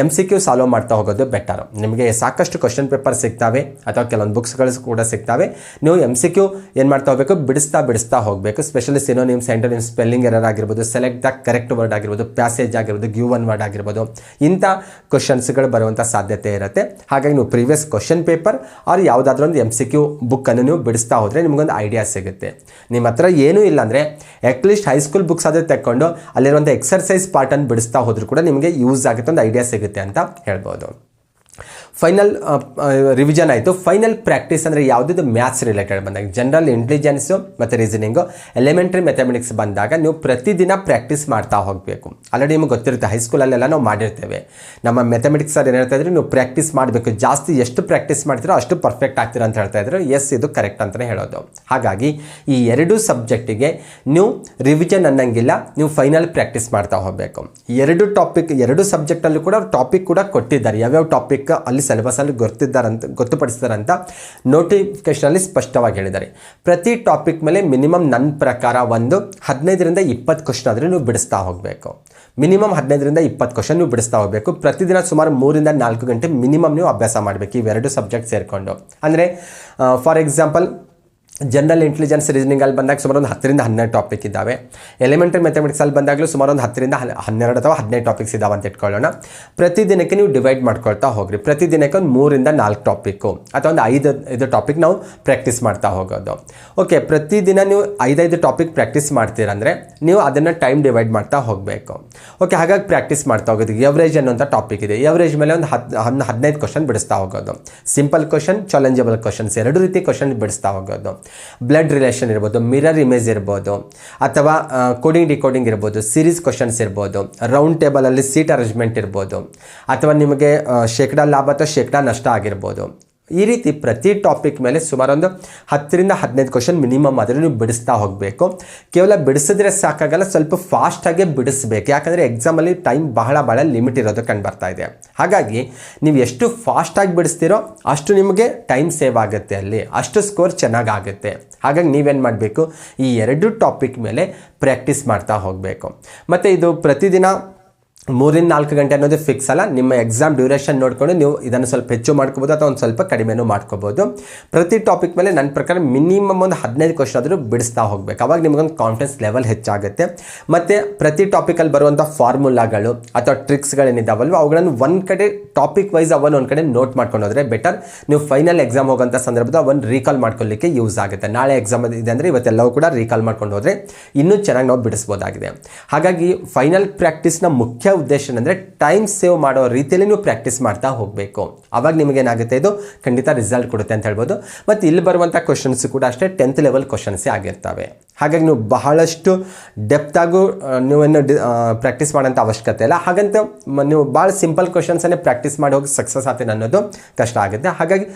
MCQ ಸಾಲ್ವ್ ಮಾಡ್ತಾ ಹೋಗೋದು ಬೆಟರ್. ನಿಮಗೆ ಸಾಕಷ್ಟು ಕ್ವಶನ್ ಪೇಪರ್ ಸಿಗ್ತವೆ ಅಥವಾ ಕೆಲವೊಂದು ಬುಕ್ಸ್ಗಳು ಕೂಡ ಸಿಗ್ತವೆ. ನೀವು MCQ ಏನು ಮಾಡ್ತಾ ಹೋಗಬೇಕು, ಬಿಡಿಸ್ತಾ ಹೋಗಬೇಕು. Specially synonyms, antonyms, spelling error ಆಗಿರ್ಬೋದು, ಸೆಲೆಕ್ಟ್ ದ ಕರೆಕ್ಟ್ ವರ್ಡ್ ಆಗಿರ್ಬೋದು, ಪ್ಯಾಸೇಜ್ ಆಗಿರ್ಬೋದು, ಗಿವ್ ಒನ್ ವರ್ಡ್ ಆಗಿರ್ಬೋದು, ಇಂಥ ಕ್ವಶನ್ಸ್ಗಳು ಬರುವಂಥ ಸಾಧ್ಯತೆ ಇರುತ್ತೆ. ಹಾಗಾಗಿ ನೀವು ಪ್ರೀವಿಯಸ್ ಕ್ವಶನ್ ಪೇಪರ್ ಆರ್ ಯಾವುದಾದ್ರೂ ಒಂದು MCQ ಬುಕ್ಕನ್ನು ನೀವು ಬಿಡಿಸ್ತಾ ಹೋದರೆ ನಿಮಗೊಂದು ಐಡಿಯಾ ಸಿಗುತ್ತೆ. ನಿಮ್ಮ ಹತ್ರ ಏನೂ ಇಲ್ಲ ಅಂದರೆ ಅಟ್ಲೀಸ್ಟ್ ಹೈಸ್ಕೂಲ್ ಬುಕ್ಸ್ ಆದರೆ ತೆಕ್ಕೊಂಡು ಅಲ್ಲಿರುವಂಥ ಎಕ್ಸರ್ಸೈಸ್ ಪಾರ್ಟನ್ನು ಬಿಡಿಸ್ತಾ ಹೋದರೂ ಕೂಡ ನಿಮಗೆ ಯೂಸ್ ಆಗುತ್ತೆ, ಒಂದು ಐಡಿಯಾ ಸಿಗುತ್ತೆ ಅಂತ ಹೇಳ್ಬೋದು. ಫೈನಲ್ ರಿವಿಷನ್ ಆಯಿತು. ಫೈನಲ್ ಪ್ರಾಕ್ಟೀಸ್ ಅಂದರೆ ಯಾವುದಿದು ಮ್ಯಾಥ್ಸ್ ರಿಲೇಟೆಡ್ ಬಂದಾಗ ಜನರಲ್ ಇಂಟೆಲಿಜೆನ್ಸು ಮತ್ತು ರೀಸನಿಂಗು, ಎಲಿಮೆಂಟ್ರಿ ಮ್ಯಾಥಮೆಟಿಕ್ಸ್ ಬಂದಾಗ ನೀವು ಪ್ರತಿದಿನ ಪ್ರಾಕ್ಟೀಸ್ ಮಾಡ್ತಾ ಹೋಗಬೇಕು. ಆಲ್ರೆಡಿ ನಿಮಗೆ ಗೊತ್ತಿರುತ್ತೆ, ಹೈಸ್ಕೂಲಲ್ಲೆಲ್ಲ ನಾವು ಮಾಡಿರ್ತೇವೆ. ನಮ್ಮ ಮ್ಯಾಥಮೆಟಿಕ್ಸ್ ಸರ್ ಏನು ಹೇಳ್ತಾ ಇದ್ರು, ನೀವು ಪ್ರಾಕ್ಟೀಸ್ ಮಾಡಬೇಕು, ಜಾಸ್ತಿ ಎಷ್ಟು ಪ್ರಾಕ್ಟೀಸ್ ಮಾಡ್ತೀರೋ ಅಷ್ಟು ಪರ್ಫೆಕ್ಟ್ ಆಗ್ತೀರಾ ಅಂತ ಹೇಳ್ತಾ ಇದ್ರು. ಎಸ್, ಇದು ಕರೆಕ್ಟ್ ಅಂತಲೇ ಹೇಳೋದು. ಹಾಗಾಗಿ ಈ 2 ಸಬ್ಜೆಕ್ಟಿಗೆ ನೀವು ರಿವಿಷನ್ ಅನ್ನಂಗಿಲ್ಲ, ನೀವು ಫೈನಲ್ ಪ್ರಾಕ್ಟೀಸ್ ಮಾಡ್ತಾ ಹೋಗಬೇಕು. 2 ಟಾಪಿಕ್ 2 ಸಬ್ಜೆಕ್ಟಲ್ಲೂ ಕೂಡ ಟಾಪಿಕ್ ಕೂಡ ಕೊಟ್ಟಿದ್ದಾರೆ. ಯಾವ್ಯಾವ ಟಾಪಿಕ್ ಅಲ್ಲಿ ಸಿಲೆಬಸಲ್ಲಿ ಗೊತ್ತುಪಡಿಸ್ತಾರಂತ ನೋಟಿಫಿಕೇಶನಲ್ಲಿ ಸ್ಪಷ್ಟವಾಗಿ ಹೇಳಿದ್ದಾರೆ. ಪ್ರತಿ ಟಾಪಿಕ್ ಮೇಲೆ ಮಿನಿಮಮ್ ನನ್ನ ಪ್ರಕಾರ ಒಂದು 15ರಿಂದ 20 ಕ್ವಶನ್ ಆದರೆ ನೀವು ಬಿಡಿಸ್ತಾ ಹೋಗಬೇಕು. ಮಿನಿಮಮ್ 15ರಿಂದ 20 ಕ್ವಶನ್ ನೀವು ಬಿಡಿಸ್ತಾ ಹೋಗಬೇಕು. ಪ್ರತಿದಿನ ಸುಮಾರು 3ರಿಂದ 4 ಗಂಟೆ ಮಿನಿಮಮ್ ನೀವು ಅಭ್ಯಾಸ ಮಾಡಬೇಕು ಇವೆರಡು ಸಬ್ಜೆಕ್ಟ್ ಸೇರಿಕೊಂಡು. ಅಂದರೆ ಫಾರ್ ಎಕ್ಸಾಂಪಲ್ ಜನರಲ್ ಇಂಟೆಲಿಜೆನ್ಸ್ ರೀಸನಿಂಗಲ್ಲಿ ಬಂದಾಗ ಸುಮಾರು ಒಂದು 10ರಿಂದ 12 ಟಾಪಿಕ್ ಇದ್ದಾವೆ. ಎಲಿಮೆಂಟರಿ ಮ್ಯಾಥಮೆಟಿಕ್ಸಲ್ಲಿ ಬಂದಾಗಲೂ ಸುಮಾರು ಒಂದು 10ರಿಂದ 12 ಅಥವಾ 15 ಟಾಪಿಕ್ಸ್ ಇದ್ದಾವೆ ಅಂತ ಇಟ್ಕೊಳ್ಳೋಣ. ಪ್ರತಿದಿನಕ್ಕೆ ನೀವು ಡಿವೈಡ್ ಮಾಡ್ಕೊಳ್ತಾ ಹೋಗ್ರಿ. ಪ್ರತಿದಿನಕ್ಕೆ ಒಂದು 3ರಿಂದ 4 ಟಾಪಿಕ್ಕು ಅಥವಾ ಒಂದು 5 ಟಾಪಿಕ್ ನಾವು ಪ್ರಾಕ್ಟೀಸ್ ಮಾಡ್ತಾ ಹೋಗೋದು. ಓಕೆ, ಪ್ರತಿದಿನ ನೀವು 5 ಟಾಪಿಕ್ ಪ್ರಾಕ್ಟೀಸ್ ಮಾಡ್ತೀರಂದರೆ ನೀವು ಅದನ್ನು ಟೈಮ್ ಡಿವೈಡ್ ಮಾಡ್ತಾ ಹೋಗಬೇಕು. ಓಕೆ, ಹಾಗಾಗಿ ಪ್ರಾಕ್ಟೀಸ್ ಮಾಡ್ತಾ ಹೋಗೋದು. ಎವರೇಜ್ ಅನ್ನೋಂಥ ಟಾಪಿಕ್ ಇದೆ. ಎವರೇಜ್ ಮೇಲೆ ಒಂದು 15 ಕ್ವಶನ್ ಬಿಡಿಸ್ತಾ ಹೋಗೋದು. ಸಿಂಪಲ್ ಕ್ವಶನ್, ಚಾಲೆಂಜಬಲ್ ಕ್ವಶನ್ಸ್ ಎರಡು ರೀತಿ ಕ್ವಶನ್ ಬಿಡಿಸ್ತಾ ಹೋಗೋದು. ಬ್ಲಡ್ ರಿಲೇಷನ್ ಇರ್ಬೋದು, ಮಿರರ್ ಇಮೇಜ್ ಇರ್ಬೋದು, ಅಥವಾ ಕೋಡಿಂಗ್ ಡಿಕೋಡಿಂಗ್ ಇರ್ಬೋದು, ಸೀರೀಸ್ ಕ್ವಶನ್ಸ್ ಇರ್ಬೋದು, ರೌಂಡ್ ಟೇಬಲಲ್ಲಿ ಸೀಟ್ ಅರೇಂಜ್ಮೆಂಟ್ ಇರ್ಬೋದು, ಅಥವಾ ನಿಮಗೆ ಶೇಕಡಾ ಲಾಭ ಅಥವಾ ಶೇಕಡಾ ನಷ್ಟ ಆಗಿರ್ಬೋದು. ಈ ರೀತಿ ಪ್ರತಿ ಟಾಪಿಕ್ ಮೇಲೆ ಸುಮಾರು ಒಂದು 10ರಿಂದ 15 ಕ್ವಶನ್ ಮಿನಿಮಮ್ ಆದರೆ ನೀವು ಬಿಡಿಸ್ತಾ ಹೋಗಬೇಕು. ಕೇವಲ ಬಿಡಿಸಿದ್ರೆ ಸಾಕಾಗಲ್ಲ, ಸ್ವಲ್ಪ ಫಾಸ್ಟಾಗೆ ಬಿಡಿಸ್ಬೇಕು. ಯಾಕಂದರೆ ಎಕ್ಸಾಮಲ್ಲಿ ಟೈಮ್ ಬಹಳ ಲಿಮಿಟ್ ಇರೋದು ಕಂಡು ಬರ್ತಾ ಇದೆ. ಹಾಗಾಗಿ ನೀವು ಎಷ್ಟು ಫಾಸ್ಟಾಗಿ ಬಿಡಿಸ್ತೀರೋ ಅಷ್ಟು ನಿಮಗೆ ಟೈಮ್ ಸೇವ್ ಆಗುತ್ತೆ, ಅಲ್ಲಿ ಅಷ್ಟು ಸ್ಕೋರ್ ಚೆನ್ನಾಗಾಗುತ್ತೆ. ಹಾಗಾಗಿ ನೀವೇನು ಮಾಡಬೇಕು, ಈ 2 ಟಾಪಿಕ್ ಮೇಲೆ ಪ್ರಾಕ್ಟೀಸ್ ಮಾಡ್ತಾ ಹೋಗಬೇಕು. ಮತ್ತು ಇದು ಪ್ರತಿದಿನ 3ರಿಂದ 4 ಗಂಟೆ ಅನ್ನೋದು ಫಿಕ್ಸ್ ಅಲ್ಲ. ನಿಮ್ಮ ಎಕ್ಸಾಮ್ ಡ್ಯೂರೇಷನ್ ನೋಡಿಕೊಂಡು ನೀವು ಇದನ್ನು ಸ್ವಲ್ಪ ಹೆಚ್ಚು ಮಾಡ್ಕೋಬೋದು ಅಥವಾ ಒಂದು ಸ್ವಲ್ಪ ಕಡಿಮೆನೂ ಮಾಡ್ಕೋಬೋದು. ಪ್ರತಿ ಟಾಪಿಕ್ ಮೇಲೆ ನನ್ನ ಪ್ರಕಾರ ಮಿನಿಮಮ್ ಒಂದು 15 ಕ್ವಶನ್ ಆದರೂ ಬಿಡಿಸ್ತಾ ಹೋಗಬೇಕು. ಅವಾಗ ನಿಮಗೊಂದು ಕಾನ್ಫಿಡೆನ್ಸ್ ಲೆವೆಲ್ ಹೆಚ್ಚಾಗುತ್ತೆ. ಮತ್ತು ಪ್ರತಿ ಟಾಪಿಕಲ್ಲಿ ಬರುವಂಥ ಫಾರ್ಮುಲಾಗಳು ಅಥವಾ ಟ್ರಿಕ್ಸ್ಗಳೇನಿದ್ದಾವಲ್ವ ಅವುಗಳನ್ನು ಒಂದು ಕಡೆ ಟಾಪಿಕ್ ವೈಸ್ ಒಂದು ಕಡೆ ನೋಟ್ ಮಾಡ್ಕೊಂಡು ಹೋದರೆ ಬೆಟರ್. ನೀವು ಫೈನಲ್ ಎಕ್ಸಾಮ್ ಹೋಗೋಂಥ ಸಂದರ್ಭದ ಒಂದು ರೀಕಾಲ್ ಮಾಡ್ಕೊಳ್ಳಿಕ್ಕೆ ಯೂಸ್ ಆಗುತ್ತೆ. ನಾಳೆ ಎಕ್ಸಾಮ್ ಇದೆ ಅಂದರೆ ಇವತ್ತೆಲ್ಲವೂ ಕೂಡ ರೀಕಾಲ್ ಮಾಡ್ಕೊಂಡು ಹೋದರೆ ಇನ್ನೂ ಚೆನ್ನಾಗಿ ನಾವು ಬಿಡಿಸ್ಬೋದಾಗಿದೆ. ಹಾಗಾಗಿ ಫೈನಲ್ ಪ್ರಾಕ್ಟೀಸ್ನ ಮುಖ್ಯ ಉದ್ದೇಶ ಅಂದರೆ ಟೈಮ್ ಸೇವ್ ಮಾಡೋ ರೀತಿಯಲ್ಲಿ ನೀವು ಪ್ರಾಕ್ಟೀಸ್ ಮಾಡ್ತಾ ಹೋಗಬೇಕು. ಅವಾಗ ನಿಮಗೇನಾಗುತ್ತೆ, ಇದು ಖಂಡಿತ ರಿಸಲ್ಟ್ ಕೊಡುತ್ತೆ ಅಂತ ಹೇಳ್ಬೋದು. ಮತ್ತು ಇಲ್ಲಿ ಬರುವಂಥ ಕ್ವಶನ್ಸ್ ಕೂಡ ಅಷ್ಟೇ 10th ಲೆವೆಲ್ ಕ್ವಶನ್ಸೇ ಆಗಿರ್ತವೆ. ಹಾಗಾಗಿ ನೀವು ಬಹಳಷ್ಟು ಡೆಪ್ತಾಗೂ ನೀವೇನು ಪ್ರಾಕ್ಟೀಸ್ ಮಾಡೋಂಥ ಅವಶ್ಯಕತೆ ಇಲ್ಲ. ಹಾಗಂತ ನೀವು ಭಾಳ ಸಿಂಪಲ್ ಕ್ವಶನ್ಸನ್ನೇ ಪ್ರಾಕ್ಟೀಸ್ ಮಾಡಿ ಹೋಗಿ ಸಕ್ಸಸ್ ಆಗ್ತೀನಿ ಅನ್ನೋದು ಕಷ್ಟ ಆಗುತ್ತೆ. ಹಾಗಾಗಿ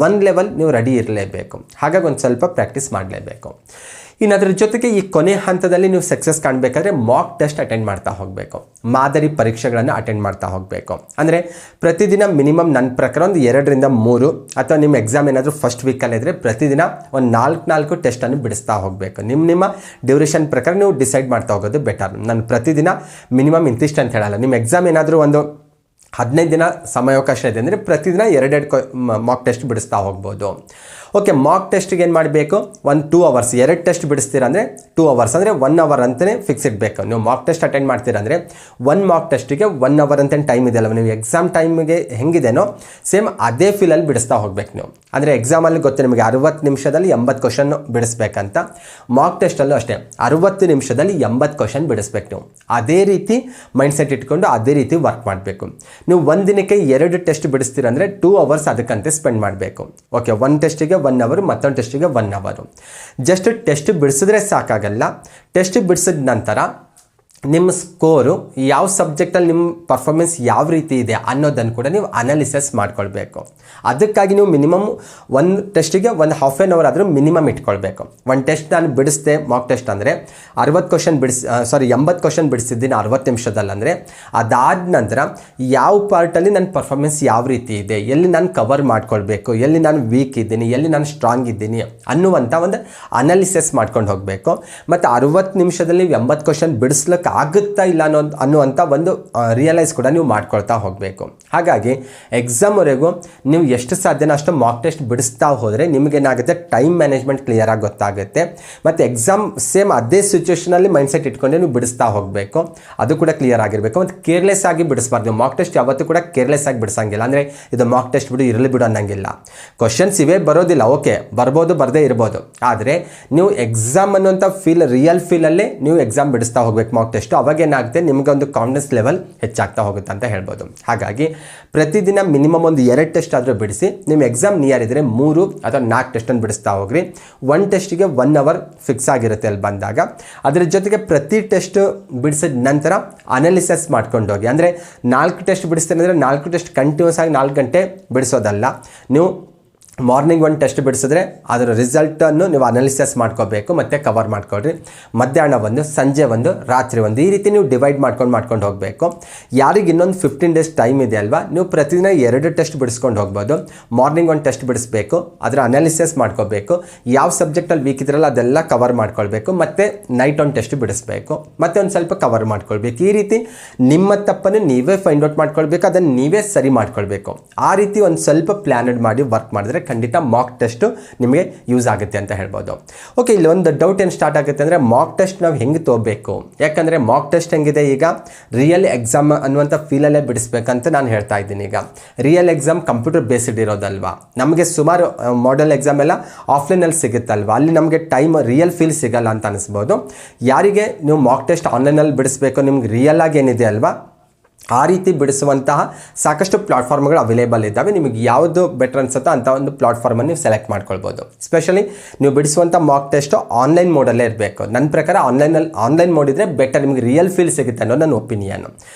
1 ಲೆವೆಲ್ ನೀವು ರೆಡಿ ಇರಲೇಬೇಕು. ಹಾಗಾಗಿ ಒಂದು ಸ್ವಲ್ಪ ಪ್ರಾಕ್ಟೀಸ್ ಮಾಡಲೇಬೇಕು. ಇನ್ನು ಅದರ ಜೊತೆಗೆ ಈ ಕೊನೆ ಹಂತದಲ್ಲಿ ನೀವು ಸಕ್ಸಸ್ ಕಾಣಬೇಕಾದ್ರೆ ಮಾಕ್ ಟೆಸ್ಟ್ ಅಟೆಂಡ್ ಮಾಡ್ತಾ ಹೋಗಬೇಕು. ಮಾದರಿ ಪರೀಕ್ಷೆಗಳನ್ನು ಅಟೆಂಡ್ ಮಾಡ್ತಾ ಹೋಗಬೇಕು. ಅಂದರೆ ಪ್ರತಿದಿನ ಮಿನಿಮಮ್ ನನ್ನ ಪ್ರಕಾರ ಒಂದು 2ರಿಂದ 3 ಅಥವಾ ನಿಮ್ಮ ಎಕ್ಸಾಮ್ ಏನಾದರೂ ಫಸ್ಟ್ ವೀಕಲ್ಲಿ ಇದ್ದರೆ ಪ್ರತಿದಿನ ಒಂದು 4 ಟೆಸ್ಟನ್ನು ಬಿಡಿಸ್ತಾ ಹೋಗಬೇಕು. ನಿಮ್ಮ ಡ್ಯೂರೇಷನ್ ಪ್ರಕಾರ ನೀವು ಡಿಸೈಡ್ ಮಾಡ್ತಾ ಹೋಗೋದು ಬೆಟರ್. ನಾನು ಪ್ರತಿದಿನ ಮಿನಿಮಮ್ ಇಂತಿಷ್ಟು ಅಂತ ಹೇಳಲ್ಲ. ನಿಮ್ಮ ಎಕ್ಸಾಮ್ ಏನಾದರೂ ಒಂದು 15 ದಿನ ಸಮಯಾವಕಾಶ ಇದೆ ಅಂದರೆ ಪ್ರತಿದಿನ 2 ಮಾಕ್ ಟೆಸ್ಟ್ ಬಿಡಿಸ್ತಾ ಹೋಗ್ಬೋದು. ಓಕೆ, ಮಾಕ್ ಟೆಸ್ಟಿಗೆ ಏನು ಮಾಡಬೇಕು, ಒಂದು 2 ಅವರ್ಸ್ 2 ಟೆಸ್ಟ್ ಬಿಡಿಸ್ತೀರ ಅಂದರೆ 2 ಅವರ್ಸ್ ಅಂದರೆ 1 ಅವರ್ ಅಂತಲೇ ಫಿಕ್ಸ್ ಇಡಬೇಕು. ನೀವು ಮಾಕ್ ಟೆಸ್ಟ್ ಅಟೆಂಡ್ ಮಾಡ್ತೀರ ಅಂದರೆ 1 ಮಾಕ್ ಟೆಸ್ಟಿಗೆ 1 ಅವರ್ ಅಂತ ಟೈಮ್ ಇದೆಯಲ್ಲ, ನೀವು ಎಕ್ಸಾಮ್ ಟೈಮಿಗೆ ಹೆಂಗಿದೆನೋ ಸೇಮ್ ಅದೇ ಫೀಲಲ್ಲಿ ಬಿಡಿಸ್ತಾ ಹೋಗ್ಬೇಕು ನೀವು. ಅಂದರೆ ಎಕ್ಸಾಮಲ್ಲಿ ಗೊತ್ತು ನಿಮಗೆ 60 ನಿಮಿಷದಲ್ಲಿ 80 ಕ್ವಶನ್ ಬಿಡಿಸ್ಬೇಕಂತ. ಮಾಕ್ ಟೆಸ್ಟಲ್ಲೂ ಅಷ್ಟೇ 60 ನಿಮಿಷದಲ್ಲಿ 80 ಕ್ವಶನ್ ಬಿಡಿಸ್ಬೇಕು ನೀವು. ಅದೇ ರೀತಿ ಮೈಂಡ್ಸೆಟ್ ಇಟ್ಕೊಂಡು ಅದೇ ರೀತಿ ವರ್ಕ್ ಮಾಡಬೇಕು. ನೀವು ಒಂದು ದಿನಕ್ಕೆ 2 ಟೆಸ್ಟ್ ಬಿಡಿಸ್ತೀರ ಅಂದರೆ 2 ಅವರ್ಸ್ ಅದಕ್ಕಂತೆ ಸ್ಪೆಂಡ್ ಮಾಡಬೇಕು. ಓಕೆ, 1 ಟೆಸ್ಟಿಗೆ 1 ಅವರ್, ಮತ್ತೊಂದು ಟೆಸ್ಟಿಗೆ 1 ಅವರ್. ಜಸ್ಟ್ ಟೆಸ್ಟ್ ಬಿಡಿಸಿದ್ರೆ ಸಾಕಾಗಲ್ಲ. ಟೆಸ್ಟ್ ಬಿಡಿಸಿದ ನಂತರ ನಿಮ್ಮ ಸ್ಕೋರು ಯಾವ ಸಬ್ಜೆಕ್ಟಲ್ಲಿ ನಿಮ್ಮ ಪರ್ಫಾರ್ಮೆನ್ಸ್ ಯಾವ ರೀತಿ ಇದೆ ಅನ್ನೋದನ್ನು ಕೂಡ ನೀವು ಅನಾಲಿಸಿಸ್ ಮಾಡ್ಕೊಳ್ಬೇಕು. ಅದಕ್ಕಾಗಿ ನೀವು ಮಿನಿಮಮ್ 1 ಟೆಸ್ಟಿಗೆ ಒಂದು ಹಾಫ್ ಆನ್ ಅವರ್ ಆದರೂ ಮಿನಿಮಮ್ ಇಟ್ಕೊಳ್ಬೇಕು. 1 ಟೆಸ್ಟ್ ನಾನು ಬಿಡಿಸ್ದೆ ಮಾಕ್ ಟೆಸ್ಟ್ ಅಂದರೆ 80 ಕ್ವಶನ್ ಬಿಡಿಸಿದ್ದೀನಿ 60 ನಿಮಿಷದಲ್ಲಿ. ಅಂದರೆ ಅದಾದ ನಂತರ ಯಾವ ಪಾರ್ಟಲ್ಲಿ ನನ್ನ ಪರ್ಫಾರ್ಮೆನ್ಸ್ ಯಾವ ರೀತಿ ಇದೆ, ಎಲ್ಲಿ ನಾನು ಕವರ್ ಮಾಡ್ಕೊಳ್ಬೇಕು, ಎಲ್ಲಿ ನಾನು ವೀಕ್ ಇದ್ದೀನಿ, ಎಲ್ಲಿ ನಾನು ಸ್ಟ್ರಾಂಗ್ ಇದ್ದೀನಿ ಅನ್ನುವಂಥ ಒಂದು ಅನಾಲಿಸಿಸ್ ಮಾಡ್ಕೊಂಡು ಹೋಗಬೇಕು. ಮತ್ತು 60 ನಿಮಿಷದಲ್ಲಿ 80 ಕ್ವಶನ್ ಬಿಡಿಸ್ಲಿಕ್ಕೆ ಆಗುತ್ತಾ ಇಲ್ಲ ಅನ್ನುವಂಥ ಒಂದು ರಿಯಲೈಸ್ ಕೂಡ ನೀವು ಮಾಡ್ಕೊಳ್ತಾ ಹೋಗಬೇಕು. ಹಾಗಾಗಿ ಎಕ್ಸಾಮ್ವರೆಗೂ ನೀವು ಎಷ್ಟು ಸಾಧ್ಯನೋ ಅಷ್ಟು ಮಾಕ್ ಟೆಸ್ಟ್ ಬಿಡಿಸ್ತಾ ಹೋದರೆ ನಿಮಗೇನಾಗುತ್ತೆ, ಟೈಮ್ ಮ್ಯಾನೇಜ್ಮೆಂಟ್ ಕ್ಲಿಯರಾಗಿ ಗೊತ್ತಾಗುತ್ತೆ. ಮತ್ತು ಎಕ್ಸಾಮ್ ಸೇಮ್ ಅದೇ ಸಿಚುವೇಷನಲ್ಲಿ ಮೈಂಡ್ಸೆಟ್ ಇಟ್ಕೊಂಡೆ ನೀವು ಬಿಡಿಸ್ತಾ ಹೋಗಬೇಕು. ಅದು ಕೂಡ ಕ್ಲಿಯರ್ ಆಗಿರಬೇಕು. ಮತ್ತು ಕೇರ್ಲೆಸ್ ಆಗಿ ಬಿಡಿಸ್ಬಾರ್ದು. ಮಾಕ್ ಟೆಸ್ಟ್ ಯಾವತ್ತೂ ಕೂಡ ಕೇರ್ಲೆಸ್ ಆಗಿ ಬಿಡಿಸಂಗಿಲ್ಲ. ಅಂದರೆ ಇದು ಮಾಕ್ ಟೆಸ್ಟ್ ಬಿಡು ಇರಲಿ ಬಿಡು ಅನ್ನಂಗಿಲ್ಲ. ಕ್ವಶನ್ಸ್ ಇವೇ ಬರೋದಿಲ್ಲ, ಓಕೆ ಬರ್ಬೋದು, ಬರದೇ ಇರ್ಬೋದು. ಆದರೆ ನೀವು ಎಕ್ಸಾಮ್ ಅನ್ನುವಂಥ ರಿಯಲ್ ಫೀಲಲ್ಲೇ ನೀವು ಎಕ್ಸಾಮ್ ಬಿಡಿಸ್ತಾ ಹೋಗ್ಬೇಕು ಮಾಕ್ ಟೆಸ್ಟ್. ಅವಾಗೇನಾಗುತ್ತೆ, ನಿಮಗೆ ಒಂದು ಕಾನ್ಫಿಡೆನ್ಸ್ ಲೆವೆಲ್ ಹೆಚ್ಚಾಗ್ತಾ ಹೋಗುತ್ತೆ ಅಂತ ಹೇಳ್ಬೋದು. ಹಾಗಾಗಿ ಪ್ರತಿದಿನ ಮಿನಿಮಮ್ ಒಂದು 2 ಟೆಸ್ಟ್ ಆದರೂ ಬಿಡಿಸಿ. ನಿಮ್ಮ ಎಕ್ಸಾಮ್ ನಿಯರ್ ಇದ್ದರೆ 3 ಅಥವಾ 4 ಟೆಸ್ಟನ್ನು ಬಿಡಿಸ್ತಾ ಹೋಗ್ರಿ. 1 ಟೆಸ್ಟಿಗೆ 1 ಅವರ್ ಫಿಕ್ಸ್ ಆಗಿರುತ್ತೆ ಅಲ್ಲಿ ಬಂದಾಗ. ಅದರ ಜೊತೆಗೆ ಪ್ರತಿ ಟೆಸ್ಟ್ ಬಿಡಿಸಿದ ನಂತರ ಅನಾಲಿಸಿಸ್ ಮಾಡ್ಕೊಂಡು ಹೋಗಿ. ಅಂದರೆ 4 ಟೆಸ್ಟ್ ಬಿಡಿಸ್ತಾರೆ ಅಂದರೆ 4 ಟೆಸ್ಟ್ ಕಂಟಿನ್ಯೂಸ್ ಆಗಿ 4 ಗಂಟೆ ಬಿಡಿಸೋದಲ್ಲ. ನೀವು ಮಾರ್ನಿಂಗ್ ಒಂದು ಟೆಸ್ಟ್ ಬಿಡಿಸಿದ್ರೆ ಅದರ ರಿಸಲ್ಟನ್ನು ನೀವು ಅನಾಲಿಸಿಸ್ ಮಾಡ್ಕೋಬೇಕು ಮತ್ತು ಕವರ್ ಮಾಡ್ಕೊಳ್ರಿ. ಮಧ್ಯಾಹ್ನ ಒಂದು, ಸಂಜೆ ಒಂದು, ರಾತ್ರಿ ಒಂದು, ಈ ರೀತಿ ನೀವು ಡಿವೈಡ್ ಮಾಡ್ಕೊಂಡು ಹೋಗಬೇಕು. ಯಾರಿಗೆ ಇನ್ನೊಂದು 15 ಡೇಸ್ ಟೈಮ್ ಇದೆ ಅಲ್ವಾ, ನೀವು ಪ್ರತಿದಿನ 2 ಟೆಸ್ಟ್ ಬಿಡಿಸ್ಕೊಂಡು ಹೋಗ್ಬೋದು. ಮಾರ್ನಿಂಗ್ ಒಂದು ಟೆಸ್ಟ್ ಬಿಡಿಸ್ಬೇಕು, ಅದರ ಅನಾಲಿಸಿಸ್ ಮಾಡ್ಕೋಬೇಕು, ಯಾವ ಸಬ್ಜೆಕ್ಟಲ್ಲಿ ವೀಕ್ ಇದ್ರಲ್ಲ ಅದೆಲ್ಲ ಕವರ್ ಮಾಡ್ಕೊಳ್ಬೇಕು, ಮತ್ತು ನೈಟ್ ಒಂದು ಟೆಸ್ಟ್ ಬಿಡಿಸ್ಬೇಕು, ಮತ್ತು ಒಂದು ಸ್ವಲ್ಪ ಕವರ್ ಮಾಡ್ಕೊಳ್ಬೇಕು. ಈ ರೀತಿ ನಿಮ್ಮ ತಪ್ಪನ್ನು ನೀವೇ ಫೈಂಡ್ ಔಟ್ ಮಾಡ್ಕೊಳ್ಬೇಕು, ಅದನ್ನು ನೀವೇ ಸರಿ ಮಾಡ್ಕೊಳ್ಬೇಕು. ಆ ರೀತಿ ಒಂದು ಸ್ವಲ್ಪ ಪ್ಲ್ಯಾನಡ್ ಮಾಡಿ ವರ್ಕ್ ಮಾಡಿದ್ರೆ ಖಂಡಿತ ಮಾಕ್ ಟೆಸ್ಟು ನಿಮಗೆ ಯೂಸ್ ಆಗುತ್ತೆ ಅಂತ ಹೇಳ್ಬೋದು. ಓಕೆ, ಇಲ್ಲಿ ಒಂದು ಡೌಟ್ ಏನು ಸ್ಟಾರ್ಟ್ ಆಗುತ್ತೆ ಅಂದರೆ ಮಾಕ್ ಟೆಸ್ಟ್ ನಾವು ಹೆಂಗೆ ತೊಗೋಬೇಕು, ಯಾಕಂದರೆ ಮಾಕ್ ಟೆಸ್ಟ್ ಹೆಂಗಿದೆ, ಈಗ ರಿಯಲ್ ಎಕ್ಸಾಮ್ ಅನ್ನುವಂಥ ಫೀಲಲ್ಲೇ ಬಿಡಿಸ್ಬೇಕಂತ ನಾನು ಹೇಳ್ತಾ ಇದ್ದೀನಿ. ಈಗ ರಿಯಲ್ ಎಕ್ಸಾಮ್ ಕಂಪ್ಯೂಟರ್ ಬೇಸ್ಡ್ ಇರೋದಲ್ವಾ, ನಮಗೆ ಸುಮಾರು ಮಾಡೆಲ್ ಎಕ್ಸಾಮ್ ಎಲ್ಲ ಆಫ್ಲೈನಲ್ಲಿ ಸಿಗುತ್ತಲ್ವ, ಅಲ್ಲಿ ನಮಗೆ ಟೈಮ್ ರಿಯಲ್ ಫೀಲ್ ಸಿಗಲ್ಲ ಅಂತ ಅನಿಸ್ಬೋದು. ಯಾರಿಗೆ ನೀವು ಮಾಕ್ ಟೆಸ್ಟ್ ಆನ್ಲೈನಲ್ಲಿ ಬಿಡಿಸ್ಬೇಕು, ನಿಮ್ಗೆ ರಿಯಲ್ ಆಗಿ ಏನಿದೆ ಅಲ್ವಾ ಆ ರೀತಿ ಬಿಡಿಸುವಂತಹ ಸಾಕಷ್ಟು ಪ್ಲಾಟ್ಫಾರ್ಮ್ಗಳು ಅವೈಲೇಬಲ್ ಇದ್ದಾವೆ. ನಿಮಗೆ ಯಾವುದು ಬೆಟರ್ ಅನ್ಸುತ್ತೋ ಅಂಥ ಒಂದು ಪ್ಲಾಟ್ಫಾರ್ಮನ್ನು ನೀವು ಸೆಲೆಕ್ಟ್ ಮಾಡ್ಕೊಳ್ಬೋದು. ಸ್ಪೆಷಲಿ ನೀವು ಬಿಡಿಸುವಂಥ ಮಾಕ್ ಟೆಸ್ಟು ಆನ್ಲೈನ್ ಮೋಡಲ್ಲೇ ಇರಬೇಕು. ನನ್ನ ಪ್ರಕಾರ ಆನ್ಲೈನ್ ಮೋಡಿದ್ರೆ ಬೆಟರ್, ನಿಮಗೆ ರಿಯಲ್ ಫೀಲ್ ಸಿಗುತ್ತೆ ಅನ್ನೋ ನನ್ನ ಒಪಿನಿಯನ್.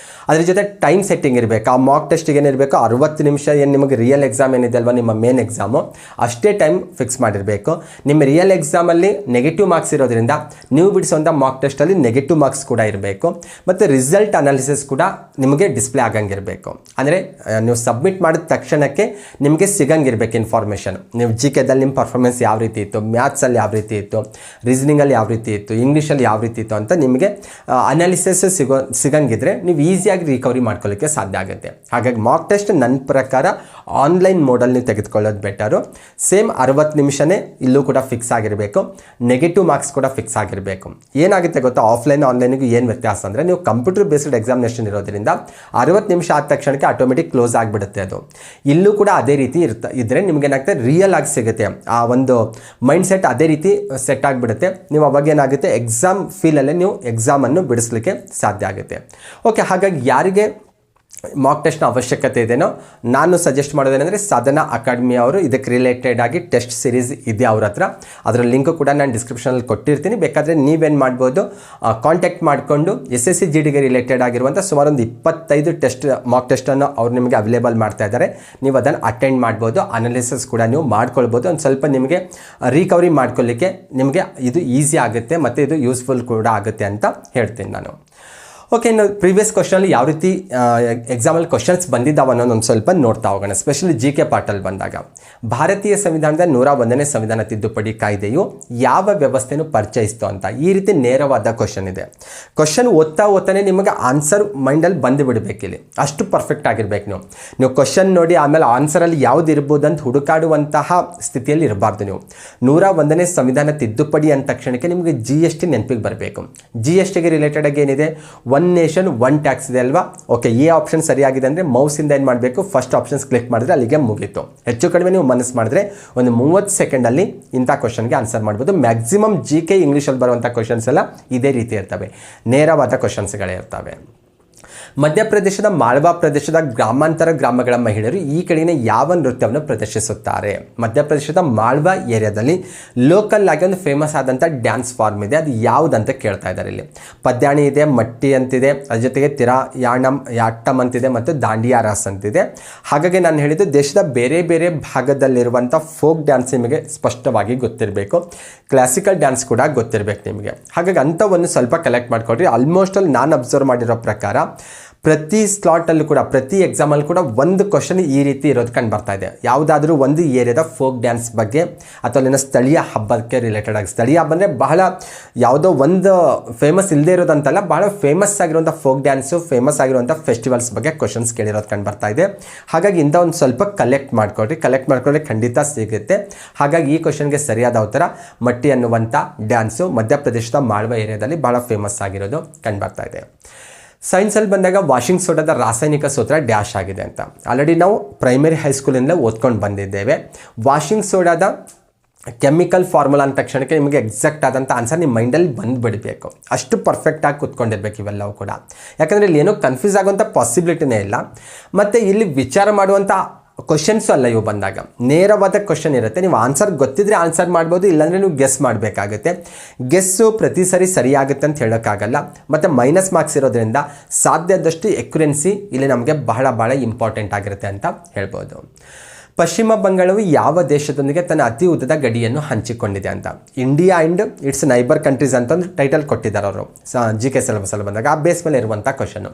ಅದ್ರ ಜೊತೆ ಟೈಮ್ ಸೆಟ್ಟಿಂಗ್ ಇರಬೇಕು. ಆ ಮಾಕ್ ಟೆಸ್ಟಿಗೆ ಏನಿರಬೇಕು, 60 ನಿಮಿಷ ಏನು ನಿಮಗೆ ರಿಯಲ್ ಎಕ್ಸಾಮ್ ಏನಿದೆ ಅಲ್ವಾ ನಿಮ್ಮ ಮೇನ್ ಎಕ್ಸಾಮು, ಅಷ್ಟೇ ಟೈಮ್ ಫಿಕ್ಸ್ ಮಾಡಿರಬೇಕು. ನಿಮ್ಮ ರಿಯಲ್ ಎಕ್ಸಾಮಲ್ಲಿ ನೆಗೆಟಿವ್ ಮಾರ್ಕ್ಸ್ ಇರೋದ್ರಿಂದ ನೀವು ಬಿಡಿಸುವಂಥ ಮಾಕ್ ಟೆಸ್ಟಲ್ಲಿ ನೆಗೆಟಿವ್ ಮಾರ್ಕ್ಸ್ ಕೂಡ ಇರಬೇಕು. ಮತ್ತು ರಿಸಲ್ಟ್ ಅನಾಲಿಸಿಸ್ ಕೂಡ ನಿಮಗೆ ಡಿಸ್ಪ್ಲೇ ಆಗಂಗಿರಬೇಕು. ಅಂದರೆ ನೀವು ಸಬ್ಮಿಟ್ ಮಾಡಿದ ತಕ್ಷಣಕ್ಕೆ ನಿಮಗೆ ಸಿಗಂಗಿರ್ಬೇಕು ಇನ್ಫಾರ್ಮೇಷನ್. ನೀವು GKದಲ್ಲಿ ನಿಮ್ಮ ಪರ್ಫಾರ್ಮೆನ್ಸ್ ಯಾವ ರೀತಿ ಇತ್ತು, ಮ್ಯಾಥ್ಸಲ್ಲಿ ಯಾವ ರೀತಿ ಇತ್ತು, ರೀಸನಿಂಗಲ್ಲಿ ಯಾವ ರೀತಿ ಇತ್ತು, ಇಂಗ್ಲೀಷಲ್ಲಿ ಯಾವ ರೀತಿ ಇತ್ತು ಅಂತ ನಿಮಗೆ ಅನಾಲಿಸಿಸ್ ಸಿಗಂಗಿದ್ರೆ ನೀವು ಈಸಿಯಾಗಿ ರಿಕವರಿ ಮಾಡ್ಕೊಳ್ಳೋಕ್ಕೆ ಸಾಧ್ಯ ಆಗುತ್ತೆ. ಹಾಗಾಗಿ ಮಾಕ್ ಟೆಸ್ಟ್ ನನ್ನ ಪ್ರಕಾರ ಆನ್ಲೈನ್ ಮೋಡಲ್ಲಿ ನೀವು ತೆಗೆದುಕೊಳ್ಳೋದು ಬೆಟರು. ಸೇಮ್ 60 ನಿಮಿಷನೇ ಇಲ್ಲೂ ಕೂಡ ಫಿಕ್ಸ್ ಆಗಿರಬೇಕು. ನೆಗೆಟಿವ್ ಮಾರ್ಕ್ಸ್ ಕೂಡ ಫಿಕ್ಸ್ ಆಗಿರಬೇಕು. ಏನಾಗುತ್ತೆ ಗೊತ್ತಾ, ಆನ್ಲೈನಿಗೂ ಏನು ವ್ಯತ್ಯಾಸ ಅಂದರೆ, ನೀವು ಕಂಪ್ಯೂಟರ್ ಬೇಸ್ಡ್ ಎಕ್ಸಾಮಿನೇಷನ್ ಇರೋದ್ರಿಂದ 60 ನಿಮಿಷ ಆದ ತಕ್ಷಣಕ್ಕೆ ಆಟೋಮೆಟಿಕ್ ಕ್ಲೋಸ್ ಆಗಿಬಿಡುತ್ತೆ ಅದು. ಇಲ್ಲೂ ಕೂಡ ಅದೇ ರೀತಿ ಇದ್ದರೆ ನಿಮಗೇನಾಗುತ್ತೆ, ರಿಯಲ್ ಆಗಿ ಸಿಗುತ್ತೆ. ಆ ಒಂದು ಮೈಂಡ್ ಸೆಟ್ ಅದೇ ರೀತಿ ಸೆಟ್ ಆಗಿಬಿಡುತ್ತೆ. ನೀವು ಅವಾಗ ಏನಾಗುತ್ತೆ, ಎಕ್ಸಾಮ್ ಫೀಲಲ್ಲೇ ನೀವು ಎಕ್ಸಾಮನ್ನು ಬಿಡಿಸ್ಲಿಕ್ಕೆ ಸಾಧ್ಯ ಆಗುತ್ತೆ. ಓಕೆ, ಹಾಗಾಗಿ ಯಾರಿಗೆ ಮಾಕ್ ಟೆಸ್ಟ್ನ ಅವಶ್ಯಕತೆ ಇದೆನೋ ನಾನು ಸಜೆಸ್ಟ್ ಮಾಡೋದೇನೆಂದರೆ, ಸಾಧನಾ ಅಕಾಡೆಮಿ ಅವರು ಇದಕ್ಕೆ ರಿಲೇಟೆಡ್ ಆಗಿ ಟೆಸ್ಟ್ ಸೀರೀಸ್ ಇದೆ ಅವ್ರ ಹತ್ರ. ಅದರ ಲಿಂಕು ಕೂಡ ನಾನು ಡಿಸ್ಕ್ರಿಪ್ಷನಲ್ಲಿ ಕೊಟ್ಟಿರ್ತೀನಿ. ಬೇಕಾದರೆ ನೀವೇನು ಮಾಡ್ಬೋದು, ಕಾಂಟ್ಯಾಕ್ಟ್ ಮಾಡಿಕೊಂಡು SSC GDಗೆ ರಿಲೇಟೆಡ್ ಆಗಿರುವಂಥ ಸುಮಾರು ಒಂದು 25 ಮಾಕ್ ಟೆಸ್ಟನ್ನು ಅವ್ರು ನಿಮಗೆ ಅವೈಲೇಬಲ್ ಮಾಡ್ತಾ ಇದ್ದಾರೆ. ನೀವು ಅದನ್ನು ಅಟೆಂಡ್ ಮಾಡ್ಬೋದು, ಅನಾಲಿಸಿಸ್ ಕೂಡ ನೀವು ಮಾಡ್ಕೊಳ್ಬೋದು. ಒಂದು ಸ್ವಲ್ಪ ನಿಮಗೆ ರಿಕವರಿ ಮಾಡ್ಕೊಳ್ಳಿಕ್ಕೆ ನಿಮಗೆ ಇದು ಈಸಿ ಆಗುತ್ತೆ ಮತ್ತು ಇದು ಯೂಸ್ಫುಲ್ ಕೂಡ ಆಗುತ್ತೆ ಅಂತ ಹೇಳ್ತೀನಿ ನಾನು. ಓಕೆ, ಇನ್ನು ಪ್ರೀವಿಯಸ್ ಕ್ವಶನಲ್ಲಿ ಯಾವ ರೀತಿ ಎಕ್ಸಾಮಲ್ಲಿ ಕ್ವಶನ್ಸ್ ಬಂದಿದ್ದಾವೆ ಅನ್ನೋದೊಂದು ಸ್ವಲ್ಪ ನೋಡ್ತಾ ಹೋಗೋಣ. ಸ್ಪೆಷಲಿ GK ಪಾರ್ಟಲ್ಲಿ ಬಂದಾಗ, ಭಾರತೀಯ ಸಂವಿಧಾನದ 101ನೇ ಸಂವಿಧಾನ ತಿದ್ದುಪಡಿ ಕಾಯ್ದೆಯು ಯಾವ ವ್ಯವಸ್ಥೆಯನ್ನು ಪರಿಚಯಿಸ್ತು ಅಂತ ಈ ರೀತಿ ನೇರವಾದ ಕ್ವಶನ್ ಇದೆ. ಕ್ವಶನ್ ಓದ್ತಾನೆ ನಿಮಗೆ ಆನ್ಸರ್ ಮೈಂಡಲ್ಲಿ ಬಂದು ಬಿಡಬೇಕಿಲ್ಲಿ, ಅಷ್ಟು ಪರ್ಫೆಕ್ಟ್ ಆಗಿರ್ಬೇಕು. ನೀವು ಕ್ವಶನ್ ನೋಡಿ ಆಮೇಲೆ ಆನ್ಸರಲ್ಲಿ ಯಾವ್ದು ಇರ್ಬೋದು ಅಂತ ಹುಡುಕಾಡುವಂತಹ ಸ್ಥಿತಿಯಲ್ಲಿ ಇರಬಾರ್ದು. ನೀವು 101ನೇ ಸಂವಿಧಾನ ತಿದ್ದುಪಡಿ ಅಂದ ತಕ್ಷಣಕ್ಕೆ ನಿಮಗೆ GST ನೆನಪಿಗೆ ಬರಬೇಕು. GSTಗೆ ರಿಲೇಟೆಡ್ ಆಗಿ ಏನಿದೆ, ಒನ್ ನೇಷನ್ ಒನ್ ಟ್ಯಾಕ್ಸ್ ಇದೆ ಅಲ್ವಾ. ಓಕೆ, ಈ ಆಪ್ಷನ್ ಸರಿಯಾಗಿದೆ ಅಂದರೆ ಮೌಸಿಂದ ಏನು ಮಾಡಬೇಕು, ಫಸ್ಟ್ ಆಪ್ಷನ್ಸ್ ಕ್ಲಿಕ್ ಮಾಡಿದ್ರೆ ಅಲ್ಲಿಗೆ ಮುಗೀತು. ಹೆಚ್ಚು ಕಡಿಮೆ ನೀವು ಮನಸ್ಸು ಮಾಡಿದ್ರೆ ಒಂದು 30 ಸೆಕೆಂಡಲ್ಲಿ ಇಂಥ ಕ್ವಶನ್ಗೆ ಆನ್ಸರ್ ಮಾಡ್ಬೋದು. ಮ್ಯಾಕ್ಸಿಮಮ್ GK ಇಂಗ್ಲೀಷಲ್ಲಿ ಬರುವಂಥ ಕ್ವಶನ್ಸ್ ಎಲ್ಲ ಇದೇ ರೀತಿ ಇರ್ತವೆ, ನೇರವಾದ ಕ್ವಶನ್ಸ್ಗಳೇ ಇರ್ತವೆ. ಮಧ್ಯಪ್ರದೇಶದ ಮಾಳ್ವಾ ಪ್ರದೇಶದ ಗ್ರಾಮಾಂತರ ಗ್ರಾಮಗಳ ಮಹಿಳೆಯರು ಈ ಕಡೆಗಿನ ಯಾವ ನೃತ್ಯವನ್ನು ಪ್ರದರ್ಶಿಸುತ್ತಾರೆ? ಮಧ್ಯಪ್ರದೇಶದ ಮಾಳ್ವಾ ಏರಿಯಾದಲ್ಲಿ ಲೋಕಲ್ ಆಗಿ ಒಂದು ಫೇಮಸ್ ಆದಂಥ ಡ್ಯಾನ್ಸ್ ಫಾರ್ಮ್ ಇದೆ, ಅದು ಯಾವುದಂತ ಕೇಳ್ತಾ ಇದ್ದಾರೆ. ಇಲ್ಲಿ ಪದ್ಯಾಣಿ ಇದೆ, ಮಟ್ಟಿ ಅಂತಿದೆ, ಅದ್ರ ಜೊತೆಗೆ ಯಾಟ್ಟಮ್ ಅಂತಿದೆ ಮತ್ತು ದಾಂಡಿಯಾ ರಾಸ್ ಅಂತಿದೆ. ಹಾಗಾಗಿ ನಾನು ಹೇಳಿದ್ದು ದೇಶದ ಬೇರೆ ಬೇರೆ ಭಾಗದಲ್ಲಿರುವಂಥ ಫೋಕ್ ಡ್ಯಾನ್ಸ್ ನಿಮಗೆ ಸ್ಪಷ್ಟವಾಗಿ ಗೊತ್ತಿರಬೇಕು, ಕ್ಲಾಸಿಕಲ್ ಡ್ಯಾನ್ಸ್ ಕೂಡ ಗೊತ್ತಿರಬೇಕು ನಿಮಗೆ. ಹಾಗಾಗಿ ಅಂಥವನ್ನು ಸ್ವಲ್ಪ ಕಲೆಕ್ಟ್ ಮಾಡ್ಕೊಳ್ರಿ. ಆಲ್ಮೋಸ್ಟ್ ಅಲ್ಲಿ ನಾನು ಅಬ್ಸರ್ವ್ ಮಾಡಿರೋ ಪ್ರಕಾರ ಪ್ರತಿ ಸ್ಲಾಟಲ್ಲೂ ಕೂಡ, ಪ್ರತಿ ಎಕ್ಸಾಮಲ್ಲಿ ಕೂಡ ಒಂದು ಕ್ವಶನ್ ಈ ರೀತಿ ಇರೋದು ಕಂಡು ಬರ್ತಾ ಇದೆ. ಯಾವುದಾದ್ರೂ ಒಂದು ಏರಿಯಾದ ಫೋಕ್ ಡ್ಯಾನ್ಸ್ ಬಗ್ಗೆ ಅಥವಾ ಅಲ್ಲಿನ ಸ್ಥಳೀಯ ಹಬ್ಬಕ್ಕೆ ರಿಲೇಟೆಡ್ ಆಗಿ, ಸ್ಥಳೀಯ ಹಬ್ಬ ಅಂದರೆ ಬಹಳ ಯಾವುದೋ ಒಂದು ಫೇಮಸ್ ಇಲ್ಲದೆ ಇರೋದಂತಲ್ಲ, ಬಹಳ ಫೇಮಸ್ ಆಗಿರುವಂಥ ಫೋಕ್ ಡ್ಯಾನ್ಸು, ಫೇಮಸ್ ಆಗಿರುವಂಥ ಫೆಸ್ಟಿವಲ್ಸ್ ಬಗ್ಗೆ ಕ್ವಶನ್ಸ್ ಕೇಳಿರೋದು ಕಂಡು ಬರ್ತಾ ಇದೆ. ಹಾಗಾಗಿ ಇಂಥ ಒಂದು ಸ್ವಲ್ಪ ಕಲೆಕ್ಟ್ ಮಾಡ್ಕೊಳ್ಳಿ, ಖಂಡಿತ ಸಿಗುತ್ತೆ. ಹಾಗಾಗಿ ಈ ಕ್ವಶನ್ಗೆ ಸರಿಯಾದ ಉತ್ತರ ಮಟ್ಟಿ ಅನ್ನುವಂಥ ಡ್ಯಾನ್ಸು ಮಧ್ಯಪ್ರದೇಶದ ಮಾಳ್ವಾ ಏರಿಯಾದಲ್ಲಿ ಬಹಳ ಫೇಮಸ್ ಆಗಿರೋದು ಕಂಡು ಬರ್ತಾ ಇದೆ. ಸೈನ್ಸಲ್ಲಿ ಬಂದಾಗ ವಾಷಿಂಗ್ ಸೋಡಾದ ರಾಸಾಯನಿಕ ಸೂತ್ರ ಡ್ಯಾಶ್ ಆಗಿದೆ ಅಂತ ಆಲ್ರೆಡಿ ನಾವು ಪ್ರೈಮರಿ ಹೈಸ್ಕೂಲಿಂದ ಓದ್ಕೊಂಡು ಬಂದಿದ್ದೇವೆ. ವಾಷಿಂಗ್ ಸೋಡಾದ ಕೆಮಿಕಲ್ ಫಾರ್ಮುಲಾ ಅಂದ ತಕ್ಷಣಕ್ಕೆ ನಿಮಗೆ ಎಕ್ಸಾಕ್ಟ್ ಆದಂಥ ಆನ್ಸರ್ ನಿಮ್ಮ ಮೈಂಡಲ್ಲಿ ಬಂದುಬಿಡಬೇಕು, ಅಷ್ಟು ಪರ್ಫೆಕ್ಟಾಗಿ ಕೂತ್ಕೊಂಡಿರ್ಬೇಕು ಇವೆಲ್ಲವೂ ಕೂಡ. ಯಾಕಂದರೆ ಇಲ್ಲಿ ಏನೋ ಕನ್ಫ್ಯೂಸ್ ಆಗುವಂಥ ಪಾಸಿಬಿಲಿಟಿನೇ ಇಲ್ಲ. ಮತ್ತು ಇಲ್ಲಿ ವಿಚಾರ ಮಾಡುವಂಥ ಕ್ವಶನ್ಸು ಅಲ್ಲ ಇವು ಬಂದಾಗ, ನೇರವಾದ ಕ್ವಶನ್ ಇರುತ್ತೆ. ನೀವು ಆನ್ಸರ್ ಗೊತ್ತಿದ್ರೆ ಆನ್ಸರ್ ಮಾಡ್ಬೋದು, ಇಲ್ಲಾಂದರೆ ನೀವು ಗೆಸ್ ಮಾಡಬೇಕಾಗುತ್ತೆ. ಗೆಸ್ಸು ಪ್ರತಿ ಸರಿ ಸರಿಯಾಗುತ್ತೆ ಅಂತ ಹೇಳೋಕ್ಕಾಗಲ್ಲ. ಮತ್ತು ಮೈನಸ್ ಮಾರ್ಕ್ಸ್ ಇರೋದ್ರಿಂದ ಸಾಧ್ಯದಷ್ಟು ಎಕ್ಯುರೆನ್ಸಿ ಇಲ್ಲಿ ನಮಗೆ ಬಹಳ ಇಂಪಾರ್ಟೆಂಟ್ ಆಗಿರುತ್ತೆ ಅಂತ ಹೇಳ್ಬೋದು. ಪಶ್ಚಿಮ ಬಂಗಾಳವು ಯಾವ ದೇಶದೊಂದಿಗೆ ತನ್ನ ಅತಿ ಉದ್ದದ ಗಡಿಯನ್ನು ಹಂಚಿಕೊಂಡಿದೆ ಅಂತ. India and it's neighbour countries ಅಂತ ಒಂದು ಟೈಟಲ್ ಕೊಟ್ಟಿದ್ದಾರೆ ಅವರು GK ಸಿಲೆಬಸಲ್ಲಿ ಬಂದಾಗ. ಆ ಬೇಸ್ ಮೇಲೆ ಇರುವಂಥ ಕ್ವಶನು.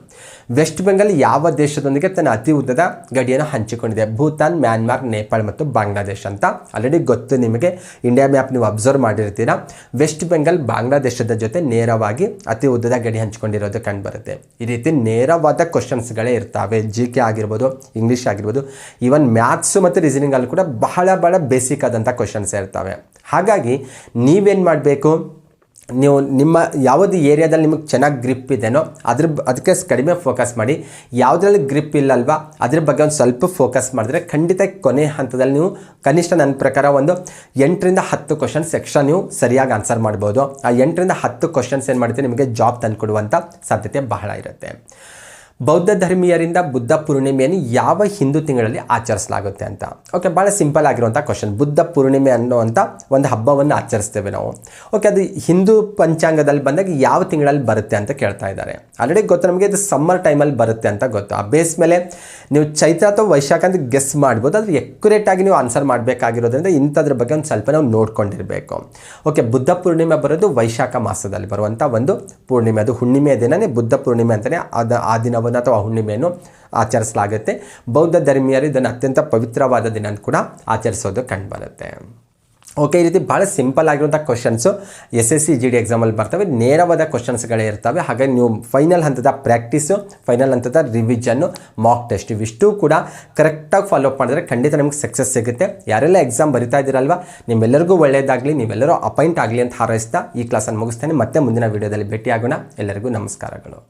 ವೆಸ್ಟ್ ಬೆಂಗಾಲ್ ಯಾವ ದೇಶದೊಂದಿಗೆ ತನ್ನ ಅತಿ ಉದ್ದದ ಗಡಿಯನ್ನು ಹಂಚಿಕೊಂಡಿದೆ? ಭೂತಾನ್, ಮ್ಯಾನ್ಮಾರ್, ನೇಪಾಳ ಮತ್ತು ಬಾಂಗ್ಲಾದೇಶ ಅಂತ. ಆಲ್ರೆಡಿ ಗೊತ್ತು ನಿಮಗೆ, ಇಂಡಿಯಾ ಮ್ಯಾಪ್ ನೀವು ಅಬ್ಸರ್ವ್ ಮಾಡಿರ್ತೀರಾ. ವೆಸ್ಟ್ ಬೆಂಗಾಲ್ ಬಾಂಗ್ಲಾದೇಶದ ಜೊತೆ ನೇರವಾಗಿ ಅತಿ ಉದ್ದದ ಗಡಿ ಹಂಚಿಕೊಂಡಿರೋದು ಕಂಡುಬರುತ್ತೆ. ಈ ರೀತಿ ನೇರವಾದ ಕ್ವಶನ್ಸ್ಗಳೇ ಇರ್ತವೆ. GK ಆಗಿರ್ಬೋದು, ಇಂಗ್ಲೀಷ್ ಆಗಿರ್ಬೋದು, ಈವನ್ ಮ್ಯಾಥ್ಸು ಮತ್ತು ರೀಸನಿಂಗ್ ಅಲ್ಲಿ ಕೂಡ ಬಹಳ ಬೇಸಿಕ್ ಆದಂಥ ಕ್ವಶನ್ಸ್ ಇರ್ತವೆ. ಹಾಗಾಗಿ ನೀವೇನು ಮಾಡಬೇಕು, ನೀವು ನಿಮ್ಮ ಯಾವುದು ಏರಿಯಾದಲ್ಲಿ ನಿಮಗೆ ಚೆನ್ನಾಗಿ ಗ್ರಿಪ್ ಇದೆನೋ ಅದಕ್ಕೆ ಕಡಿಮೆ ಫೋಕಸ್ ಮಾಡಿ. ಯಾವುದ್ರಲ್ಲಿ ಗ್ರಿಪ್ ಇಲ್ಲಲ್ವಾ ಅದ್ರ ಬಗ್ಗೆ ಒಂದು ಸ್ವಲ್ಪ ಫೋಕಸ್ ಮಾಡಿದ್ರೆ ಖಂಡಿತ ಕೊನೆ ಹಂತದಲ್ಲಿ ನೀವು ಕನಿಷ್ಠ ನನ್ನ ಪ್ರಕಾರ ಒಂದು 8ರಿಂದ 10 ಕ್ವಶನ್ಸ್ ಎಕ್ಸ್ಟ್ರಾ ನೀವು ಸರಿಯಾಗಿ ಆನ್ಸರ್ ಮಾಡ್ಬೋದು. ಆ 8ರಿಂದ 10 ಕ್ವಶನ್ಸ್ ಏನು ಮಾಡ್ತೀವಿ ನಿಮಗೆ ಜಾಬ್ ತಂದುಕೊಡುವಂಥ ಸಾಧ್ಯತೆ ಬಹಳ ಇರುತ್ತೆ. ಬೌದ್ಧ ಧರ್ಮೀಯರಿಂದ ಬುದ್ಧ ಪೂರ್ಣಿಮೆಯನ್ನು ಯಾವ ಹಿಂದೂ ತಿಂಗಳಲ್ಲಿ ಆಚರಿಸಲಾಗುತ್ತೆ ಅಂತ. ಓಕೆ, ಭಾಳ ಸಿಂಪಲ್ ಆಗಿರುವಂಥ ಕ್ವಶನ್. ಬುದ್ಧ ಪೂರ್ಣಿಮೆ ಅನ್ನುವಂಥ ಒಂದು ಹಬ್ಬವನ್ನು ಆಚರಿಸ್ತೇವೆ ನಾವು. ಓಕೆ, ಅದು ಹಿಂದೂ ಪಂಚಾಂಗದಲ್ಲಿ ಬಂದಾಗ ಯಾವ ತಿಂಗಳಲ್ಲಿ ಬರುತ್ತೆ ಅಂತ ಕೇಳ್ತಾ ಇದ್ದಾರೆ. ಆಲ್ರೆಡಿ ಗೊತ್ತು ನಮಗೆ, ಇದು ಸಮ್ಮರ್ ಟೈಮಲ್ಲಿ ಬರುತ್ತೆ ಅಂತ ಗೊತ್ತು. ಆ ಬೇಸ್ ಮೇಲೆ ನೀವು ಚೈತ್ರ ಅಥವಾ ವೈಶಾಖ ಅಂತ ಗೆಸ್ ಮಾಡ್ಬೋದು. ಆದರೆ ಎಕ್ಯುರೇಟಾಗಿ ನೀವು ಆನ್ಸರ್ ಮಾಡಬೇಕಾಗಿರೋದ್ರಿಂದ ಇಂಥದ್ರ ಬಗ್ಗೆ ಒಂದು ಸ್ವಲ್ಪ ನಾವು ನೋಡ್ಕೊಂಡಿರಬೇಕು. ಓಕೆ, ಬುದ್ಧ ಪೂರ್ಣಿಮೆ ಬರೋದು ವೈಶಾಖ ಮಾಸದಲ್ಲಿ ಬರುವಂಥ ಒಂದು ಪೂರ್ಣಿಮೆ. ಅದು ಹುಣ್ಣಿಮೆಯ ದಿನನೇ ಬುದ್ಧ ಪೂರ್ಣಿಮೆ ಅಂತಲೇ ಆ ದಿನವನ್ನು ಅಥವಾ ಹುಣ್ಣಿಮೆಯನ್ನು ಆಚರಿಸಲಾಗುತ್ತೆ. ಬೌದ್ಧ ಧರ್ಮೀಯರು ಇದನ್ನು ಅತ್ಯಂತ ಪವಿತ್ರವಾದ ದಿನ ಅಂತ ಕೂಡ ಆಚರಿಸೋದು ಕಂಡುಬರುತ್ತೆ. ಓಕೆ, ಈ ರೀತಿ ಭಾಳ ಸಿಂಪಲ್ ಆಗಿರುವಂಥ ಕ್ವಶನ್ಸು SSC GD ಎಕ್ಸಾಮಲ್ಲಿ ಬರ್ತವೆ. ನೇರವಾದ ಕ್ವಶನ್ಸ್ಗಳೇ ಇರ್ತವೆ. ಹಾಗಾಗಿ ನೀವು ಫೈನಲ್ ಹಂತದ ಪ್ರಾಕ್ಟೀಸು, ಫೈನಲ್ ಹಂತದ ರಿವಿಷನ್ನು, ಮಾಕ್ ಟೆಸ್ಟ್ ಇವಿಷ್ಟು ಕೂಡ ಕರೆಕ್ಟಾಗಿ ಫಾಲೋ ಅಪ್ ಮಾಡಿದ್ರೆ ಖಂಡಿತ ನಿಮ್ಗೆ ಸಕ್ಸಸ್ ಸಿಗುತ್ತೆ. ಯಾರೆಲ್ಲ ಎಕ್ಸಾಮ್ ಬರಿತಾ ಇದ್ದೀರಲ್ವ, ನಿಮ್ಮೆಲ್ಲರಿಗೂ ಒಳ್ಳೆಯದಾಗಲಿ, ನೀವೆಲ್ಲರೂ ಅಪಾಯಿಂಟ್ ಆಗಲಿ ಅಂತ ಹಾರೈಸ್ತಾ ಈ ಕ್ಲಾಸನ್ನು ಮುಗಿಸ್ತೇನೆ. ಮತ್ತೆ ಮುಂದಿನ ವೀಡಿಯೋದಲ್ಲಿ ಭೇಟಿಯಾಗೋಣ. ಎಲ್ಲರಿಗೂ ನಮಸ್ಕಾರಗಳು.